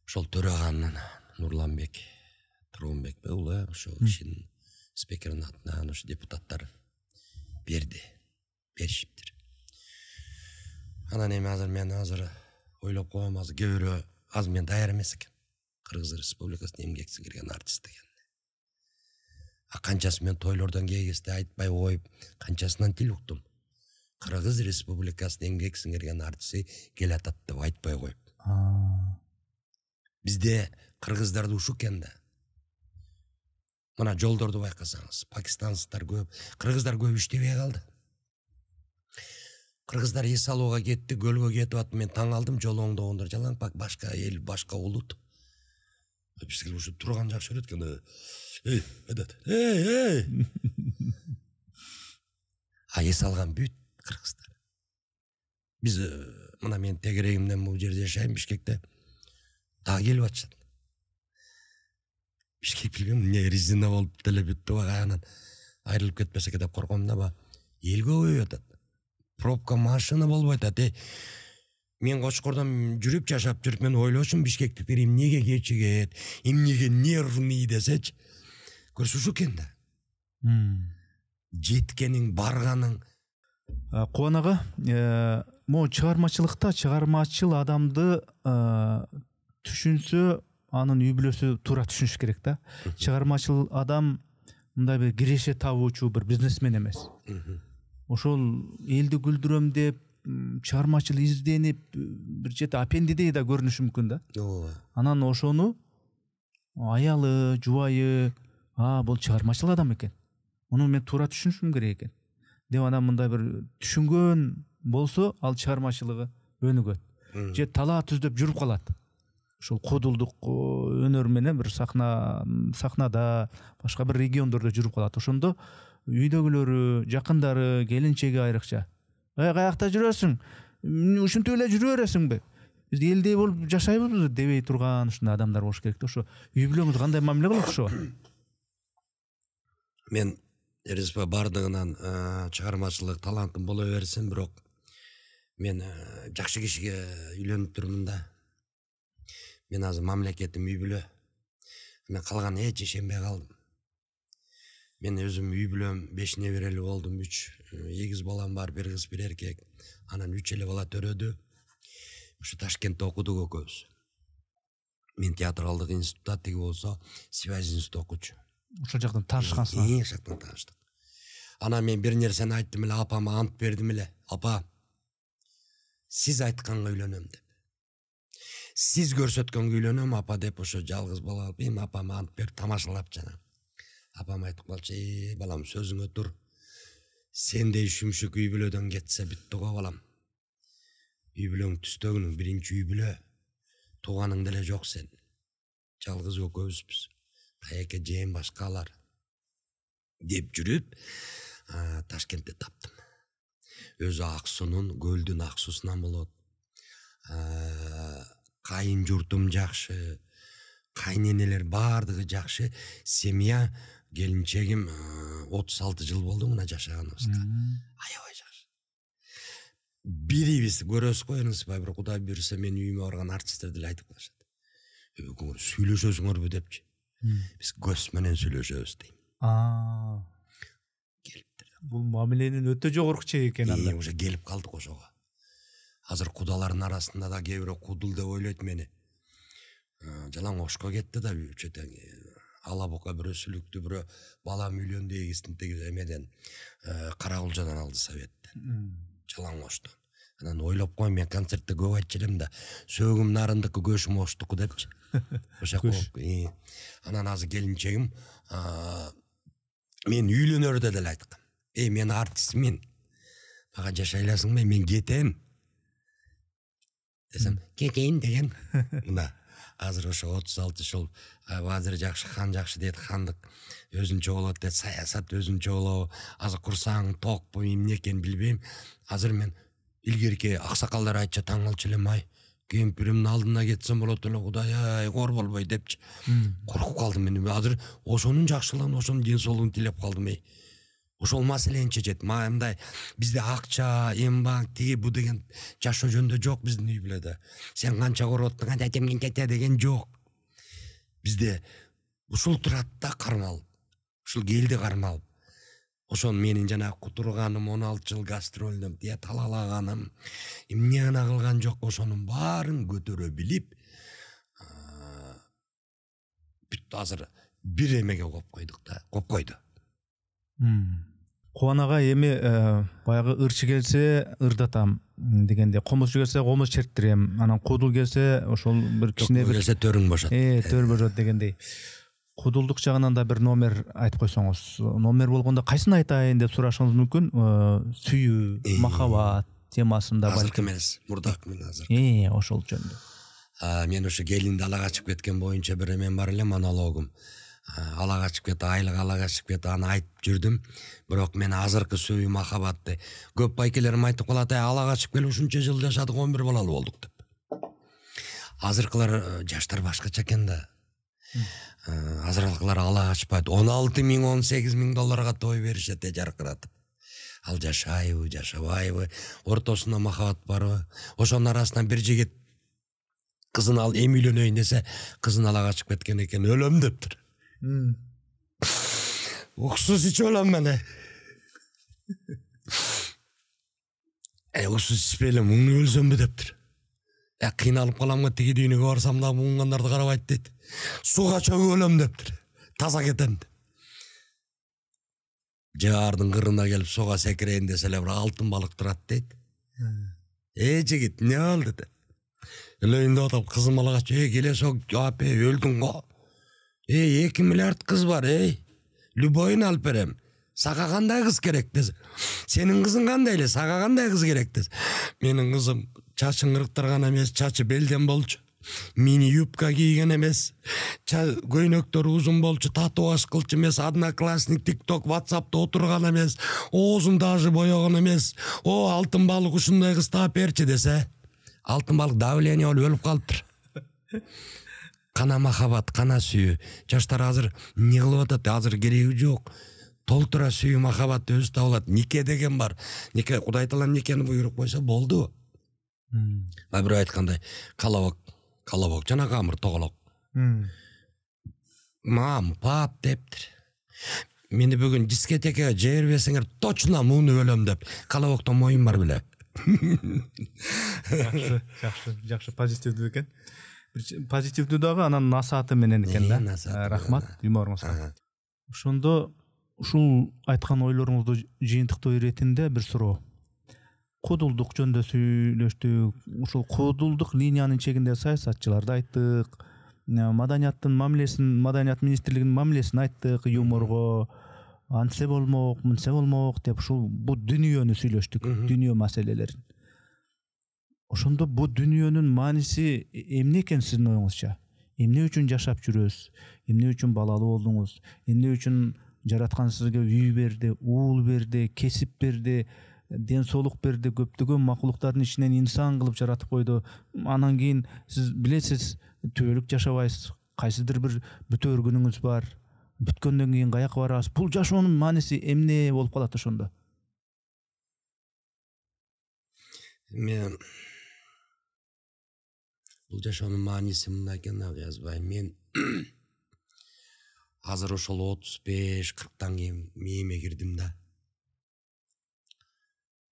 Ошол төраганын Нурланбек Тургунбек уулу ошол кишинин спикеринин атынан ошо депутаттар беришиптир. Анан эми мен ойлоп коем, азыр кээ бирөө азыр мен даяр эмес экен. Кыргыз Республикасынын эмгек сиңирген артист деген. Канчасы мен тойлордон кээ айтпай коюп, канчасынан тил уктум. Кыргыз Республикасынын эмгек сиңирген артисти келатат деп айтпай коюп. Бизде кыргыздарды ушу экен да. Мына жолдорду байкасаңыз, пакистанцтар көп, кыргыздар көп иштебей калды. Кыргыздар эс алууга кетти, көлгө кетип атып, мен таң алдым, жол оңдогондор жалаң пак башка эл, башка улут. Бизге ушу турган жакшы көрөт экен. Эс алган бүт кыргыздар. Биз мына мен тегерегимден бул жерде жашайм, Бишкекте. Дагы келип атышат. Бишкек билбейм, эмне резина болуп деле бүттү анан айрылып кетпесек деп корком да. Эл көбөйүп атат. Пробка машина болбойт атат. Мен Кочкордон жүрүп жашап жүрүп мен ойлошум, Бишкектиктер эмнеге кечигет, эмнеге нервный десечи. Көрсүшү экен да. Жеткениң, барганың. Кубанага, могу чыгармачыл адамды түшүнсө, анын үй бүлөсү туура түшүнүш керек да. Чыгармачыл адам мындай бир киреше табуучу бир бизнесмен эмес. Ошол элди күлдүрөм деп, чыгармачыл изденип, бир чети апендидей да көрүнүшү мүмкүн да. Анан ошону аялы, жубайы, бул чыгармачыл адам экен. Муну мен туура түшүнүшүм керек экен деп анан мындай бир түшүнгөн болсо, ал чыгармачылыгы өнүгөт. Же талаа түздөп жүрүп калат. Ошол кудулдук өнөр менен бир сахнада, башка бир региондордо жүрүп калат. Ошондо үйдөгүлөрү, жакындары, келинчеги айрыкча. Каякта жүрөсүң? Ушинтип эле жүрө бересиңби? Биз элдей болуп жашайбызбы дебей турган ушундай адамдар болуш керек да. Ошо үй бүлөңүз кандай мамиле кылат ошого? Мен бардыгынан чыгармачылык талантым боло берсин, бирок мен жакшы кишиге үйлөнүп турмун да. Мен азыр мамлекетим үй бүлө. Мен калган эч ишенбей калдым. Мен өзүм үй бүлөм 5 неберели болдум, 3 эгиз балам бар, бир кыз, бир эркек. Анан 3 эле бала төрөдү. Ушу Ташкентте окудук экөөбүз. Мен театралдык институтта, тиги болсо связь институту окучу. Ошол жактан таанышкансыңар? Ошол жактан тааныштык. Анан мен бир нерсени айттым эле, апама ант бердим эле. Апа, сиз айтканга үйлөнөм деп. Сиз көрсөткөнгө үйлөнөм апа деп, ошо жалгыз бала алып, апама ант берип тамашалап жана. Апам айтып калчу, балам сөзүңө тур. Сендей шүмшүк үй бүлөдөн кетсе бүттү го балам. үй бүлөң түстөгүнүң биринчи үй бүлө. Тууганың деле жок сен. Жалгыз экөөбүзбүз. Таяке жээн башкалар. Деп жүрүп, Ташкентте таптым. Өзү Аксунун, көлдүн Аксусунан болот. Кайын журтум жакшы, кайненелер бардыгы жакшы. Семья, келинчегим 36 жыл болду мына жашаганыбызга. Аябай жакшы. Бирибиз көрөсүз го, энисибай бир Кудай буйруса мен үйүмө барган артисттер деле айтып калышат. Сүйлөшөсүңөрбү депчи. Биз көз менен сүйлөшөбүз дейм. Келиптир. Бул мамиленин өтө жогорку чеги экен анда. Уже келип калдык ошого. Азыр кудалардын арасында да кээ бирөө кудул деп ойлойт мени. Жалаң ошко кетти да чөтөң. Алабока бирөө сүлүктү, бирөө балам үйлөндү эгистинтеги эмеден Каракулжадан алды советтен. Жалаң оштон. Анан ойлоп коем, мен концертте көп айтчу элем да, сөөгүм нарындыкы, көшүм оштуку депчи. Ошак болуп. Анан азыр келинчегим мен үйлөнөрдө деле айткам. Мен артистмин. Мага жашайласыңбы, мен кетем. Десем, кетейин деген. Мына азыр ошо 36 жыл вазир жакшы, хан жакшы дейт, хандык өзүнчө болот дейт, саясат өзүнчө болобу. Азыр курсаң токпу, эмне экенин билбейм. Азыр мен илгерки аксакалдар айтча таң калчу элем, ай, кемпиримдин алдына кетсем болот эле, Кудай ай, кор болбой депчи. Коркуп калдым мен. Азыр ошонун жакшылыгын, ошонун ден соолугун тилеп калдым. Ошол маселени чечет. Мындай бизде акча, эмбанк, тиги бу деген жашоо жөнүндө жок биздин үй бүлөдө. Сен канча короттуң, канча темген тете деген жок. Бизде ушул турат да кармалып, ушул келди кармалып. Ошон менин жана кутурганым, 16 жыл гастролдом, тия талалаганым, эмне гана кылган жок, ошонун баарын көтөрө билип, бүт азыр бир эмеге коп койдук да, коп койду. Кубанага эми баягы ырчы келсе ырдатам дегенде, комузчу келсе комуз черттирем, анан кудул келсе ошол бир кичине бир келсе төрүң бошот. Төр бошот дегендей. Кудулдук жагынан да бир номер айтып койсоңуз, номер болгондо кайсын айтайын деп сурашыңыз мүмкүн. Сүйүү, махабат темасында балким эмес, мурдак мен азыр. Ошол жөнүндө. Мен ошо келинди ала качып кеткен боюнча бир эмен бар эле, монологум. Ала качып кетти, айлык ала качып кетти, аны айтып жүрдүм. Бирок мен азыркы сүйүү махабатты көп байкелерим айтып калат, ала качып келип ушунча жыл жашадык, 11 балалы болдук деп. Азыркылар жаштар башкача экен да. Азыркылар ала качпайт, 16 миң, 18 миң долларга той беришет жаркыратып. Ал жашайбы, жашабайбы, ортосунда махабат барбы? Ошонун арасынан бир жигит кызын ал эми үйлөнөйүн десе, кызын ала качып кеткен экен, өлөм дептир. Уксус ичип алам мен. Уксус ичпей эле муңну өлсөмбү дептир. Кыйналып калам го, тиги дүйнөгө барсам да муңгандарды карабайт дейт. Суга чөгүп өлөм дептир. Таза кетем. Жаардын кырына келип суга секирейин десе эле бир алтын балык турат дейт. Жигит, эмне болду деп. Өлөйүн деп атып, кызым ала качып, келесо, апе, өлдүң го. 2 миллиард кыз бар, любойун алып берем. Сага кандай кыз керек десе. Сенин кызың кандай эле, сага кандай кыз керек десе. Менин кызым чачын кырыктырган эмес, чачы белден болчу. Мини юбка кийген эмес. Көйнөктөрү узун болчу, татуаж кылчу эмес, одноклассник, тикток, ватсапта отурган эмес. Оозун даже боёгон эмес. Алтын балык ушундай кыз таап берчи десе. Алтын балык давление болуп өлүп калыптыр. Кана махабат, кана сүйүү. Жаштар азыр эмне кылып атат? Азыр кереги жок. Толтура сүйүү махабат өзү табылат. Нике деген бар. Нике, Кудай таала никени буйруп койсо болду. Бирөө айткандай, колобок жана камыр тоголок. Мам, пап дептир. Мени бүгүн дискотекага жибербесеңер точно муну өлөм деп. Колобоктон моюм бар беле. Жакшы, позитивдүү экен. Позитивдүү дагы анан насааты менен экен да. Рахмат, юморуңузга. Ошондо ушул айткан ойлоруңузду жыйынтыктоо иретинде бир суроо. Кудулдук жөнүндө сүйлөштүк. Ушул кудулдук линиянын чегинде саясатчыларды айттык. Маданият министрлигинин мамилесин айттык, юморго. Антсе болмок, мынсе болмок деп ушул бу дүйнөнү сүйлөштүк, дүйнө маселелерин. ошондо бу дүнүйөнүн мааниси эмне экен сиздин оюңузча? Эмне үчүн жашап жүрөбүз? Эмне үчүн балалуу болдуңуз? Эмне үчүн жараткан сизге үй берди, уул берди, кесип берди, ден соолук берди, көптөгөн макулуктардын ичинен инсан кылып жаратып койду. Анан кийин сиз билесиз, түбөлүк жашабайсыз. Кайсыдыр бир бүтөр күнүңүз бар. Бүткөндөн кийин каяка барасыз? Бул жашоонун мааниси эмне болуп калат ошондо? Мен бул жашоонун мааниси мындай экен, Аязбай. Мен азыр ошол 35-40тан кийин мээме кирдим да.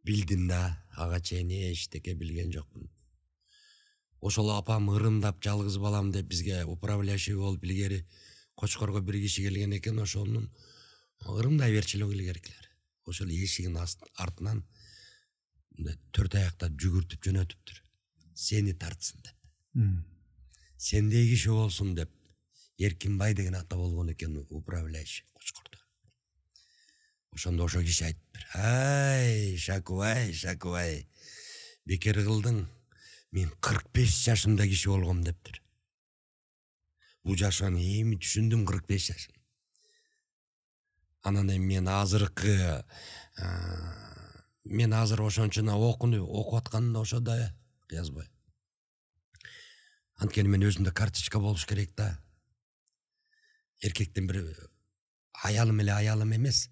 Билдим да, ага чейин эчтеке билген жокмун. Ошол апам ырымдап жалгыз балам деп бизге управляющий болуп илгери Кочкорго бир киши келген экен, ошонун ырымдай берчү эле илгеркилер. Ошол эшигин артынан 4 аякта жүгүртүп жөнөтүптүр. Сени тартсын деп. Сендей киши болсун деп. Эркинбай деген ата болгон экен, управляющий Кочкордо. Ошондо ошо киши айтыптыр: "Ай, Шакубай, бекер кылдың. Мен 45 жашымда киши болгом" дептир. Бул жашоону эми түшүндүм 45 жашым. Анан мен азыр ошончуна окуп атканымда ошо да Аязбай. Анткени мен өзүмдө карточка болуш керек да. Эркектен бир аялым эмес.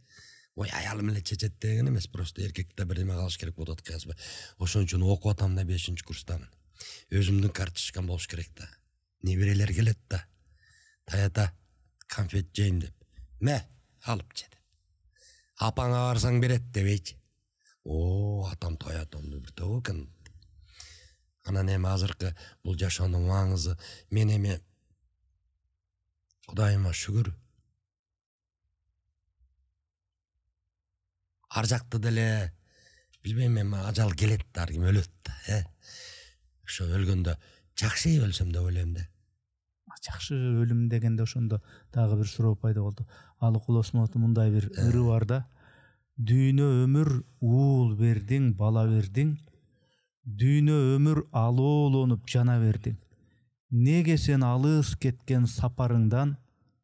Ой, аялым эле чечет деген эмес, просто эркекте бир неме калыш керек болот Аязбай. Ошон үчүн окуп атам да, 5-курстамын. Өзүмдүн карточкам болуш керек да. Неберелер келет да. Таята конфет жейин деп. Ме, алып же деп. Апаңа барсаң берет дебейчи. Атам таятамды бир тоо экен. Анан эми азыркы бул жашоонун маңызы, мен эми Кудайыма шүгүр. Ар жакты деле билбейм, эми ажал келет да, ар ким өлөт да, Ошо өлгөндө жакшы өлсөм деп ойлойм да. Жакшы өлүм дегенде ошондо дагы бир суроо пайда болду. Алыкул Осмонов мындай бир ыры бар да. Дүйнө өмүр уул бердиң, бала бердиң. Дүйнө өмүр алоолонуп жана бердиң. Неге сен алыс кеткен сапарыңдан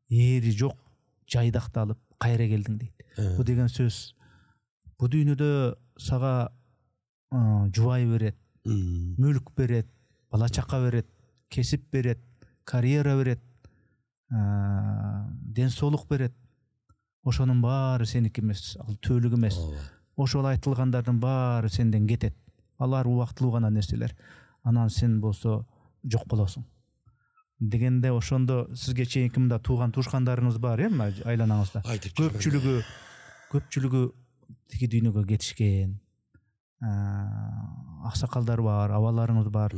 эри жок жайдакталып кайра келдиң дейт. Бу деген сөз. Бу дүйнөдө сага жубай берет, мүлк берет, бала чака берет, кесип берет, карьера берет, ден соолук берет. Ошонун баары сеники эмес, ал түбөлүк эмес. Ошол айтылгандардын баары сенден кетет. Алар убактылуу гана нерселер. Анан сен болсо жок болосуң. Дегенде ошондо сизге чейинки мында тууган тушкандарыңыз бар, айланаңызда. Көпчүлүгү тиги дүйнөгө кетишкен. Аксакалдар бар, абаларыңыз бар.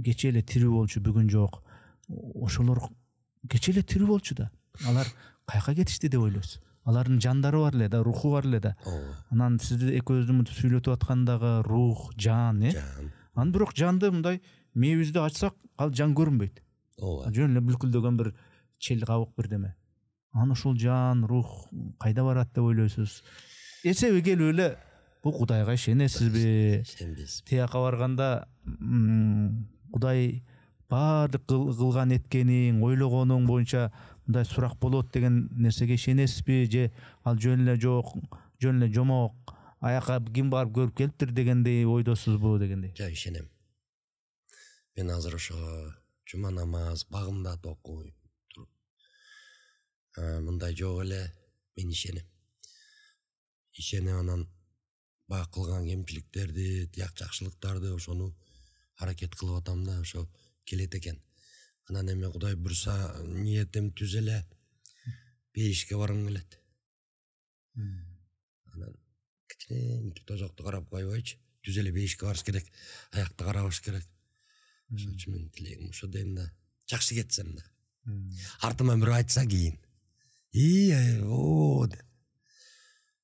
Кечээ эле тирүү болчу, бүгүн жок. Ошолор кечээ эле тирүү болчу да. Алар каяка кетишти деп ойлойсуз? Алардын жандары бар эле да, руху бар эле да. Анан сизди экөөбүздү мынтип сүйлөтүп аткандагы рух, жан, Анан бирок жанды мындай мээбизди ачсак, ал жан көрүнбөйт. Жөн эле бүлкүлдөгөн бир чел кабык бирдеме. Анан ошол жан, рух кайда барат деп ойлойсуз? Эсеби келип эле бу Кудайга ишенесизби? Тияка барганда Кудай баардык кылган эткениң, ойлогонуң боюнча мындай сурак болот деген нерсеге ишенесизби? Же ал жөн эле жок, жөн эле жомок, аяка ким барып көрүп келиптир дегендей ойдосузбу дегендей? Жок, ишенем. Мен азыр ошо жума намаз, багымдат окуй туруп, мындай жок эле, мен ишенем. Анан бак кылган кемчиликтерди, тияк жакшылыктарды ошону аракет кылып атам да, ошо келет экен. Анан эми Кудай бурса, ниетим түз эле бейишке баргым келет. Анан кичине тозокту карап койбойчу, түз эле бейишке барыш керек, аякты карабаш керек. Ошон үчүн мен тилегим ошо дейм да, жакшы кетсем да. Артыма бирөө айтса кийин,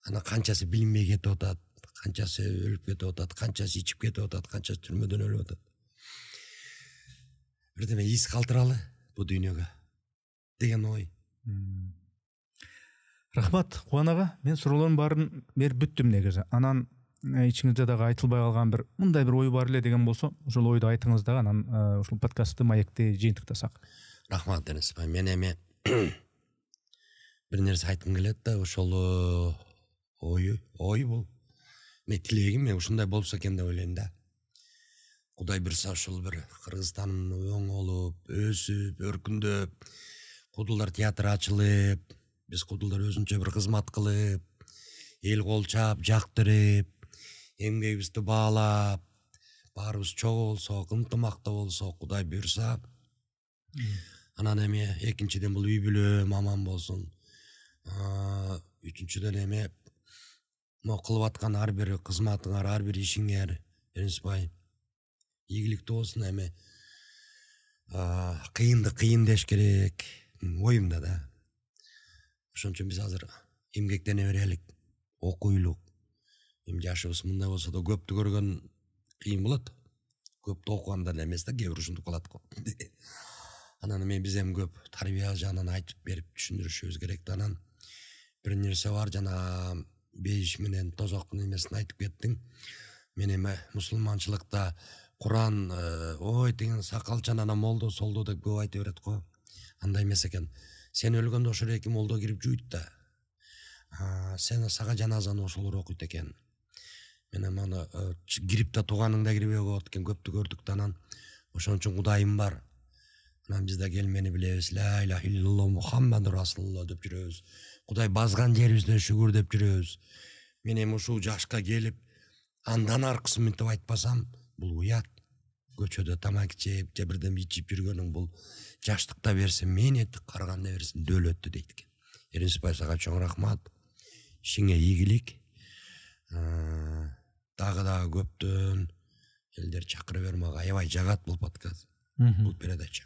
анан канчасы билинбей кетип атат, канчасы өлүп кетип атат, канчасы ичип кетип атат, канчасы түрмөдөн өлүп атат. Бирдеме из калтыралы бу дүйнөгө деген ой. Рахмат Кубан ага. Мен суроолордун баарын берип бүттүм негизи. Анан ичиңизде дагы айтылбай калган бир мындай бир ой бар эле деген болсо ошол ойду айтыңыз дагы анан ушул подкастты маекти жыйынтыктасак. Рахмат Денисбай. Мен эми бир нерсе айткым келет да, ошол ой бул. Мен тилегим ушундай болсо экен деп ойлойм да. Кудай буйрса ошол бир Кыргызстан оң болуп, өсүп, өркүндөп, кудулдар театры ачылып, биз кудулдар өзүнчө бир кызмат кылып, эл колчап, жактырып, эмгегибизди баалап, баарыбыз чогуу болсок, ынтымакта болсок, Кудай буйрса. Анан эми экинчиден бул үй бүлөм аман болсун. Үчүнчүдөн эми мо кылып аткан ар бир кызматыңар, ар бир ишиңер, Денисбай, ийгиликтүү болсун. Эми кыйынды кыйын деш керек оюмда да. Ошон үчүн биз азыр эмгектене берелик, окуйлук. Эми жашыбыз мындай болсо да көптү көргөн кыйын болот. Көптү окугандан эмес да, кээ бир ушунтип калат го. Анан эми биз эми көп тарбия жагынан айтып берип түшүндүрүшүбүз керек да. Анан бир нерсе бар, жана бейиш менен тозоктун эмесин айтып кеттиң. Мен эми мусулманчылыкта Куран ой деген сакалчан анан молдо солдо деп көп айта берет го. Андай эмес экен. Сен өлгөндө ошол эки молдо кирип жуйт да. Сен сага жаназаны ошолор окуйт экен. Мен эми аны кирип да тууганың да кирбей коет экен, көптү көрдүк да. Анан ошон үчүн Кудайым бар. Анан биз да келмени билебиз. Ла иляха иллаллах Мухаммаду расулуллах деп жүрөбүз. Кудай базган жерибизден шүгүр деп жүрөбүз. Мен эми ушул жашка келип, андан аркысын мынтип айтпасам, бул уят. Көчөдө тамак ичип, же бирдеме ичип жүргөнүң бул жаштыкта берсин мээнет, караганда берсин дөөлөттү дейт экен. Денисбай, сага чоң рахмат. Ишиңе ийгилик. Дагы көптөн элдер чакыра бер, мага аябай жагат бул подкаст. Бул передача.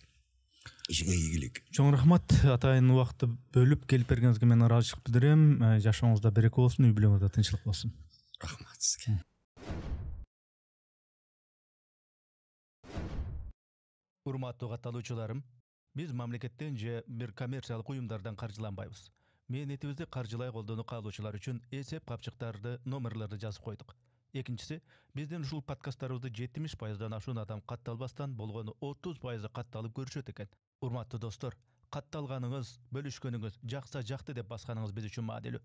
Ишиңе ийгилик. Чоң рахмат. Атайын убакытты бөлүп келип бергениңизге мен ыраазычылык билдирем. Жашооңузда береке болсун, үй бүлөңүздө тынччылык болсун. Рахмат сизге. Урматтуу катталуучуларым, биз мамлекеттен же бир коммерциялык уюмдардан каржыланбайбыз. Мээнетибизди каржылай колдонуп калуучулар үчүн эсеп капчыктарды, номерлерди жазып койдук. Экинчиси, биздин ушул подкасттарыбызды 70%дан ашуун адам катталбастан болгону 30% катталып көрүшөт экен. Урматтуу достор, катталганыңыз, бөлүшкөнүңүз, жакса жакты деп басканыңыз биз үчүн маанилүү.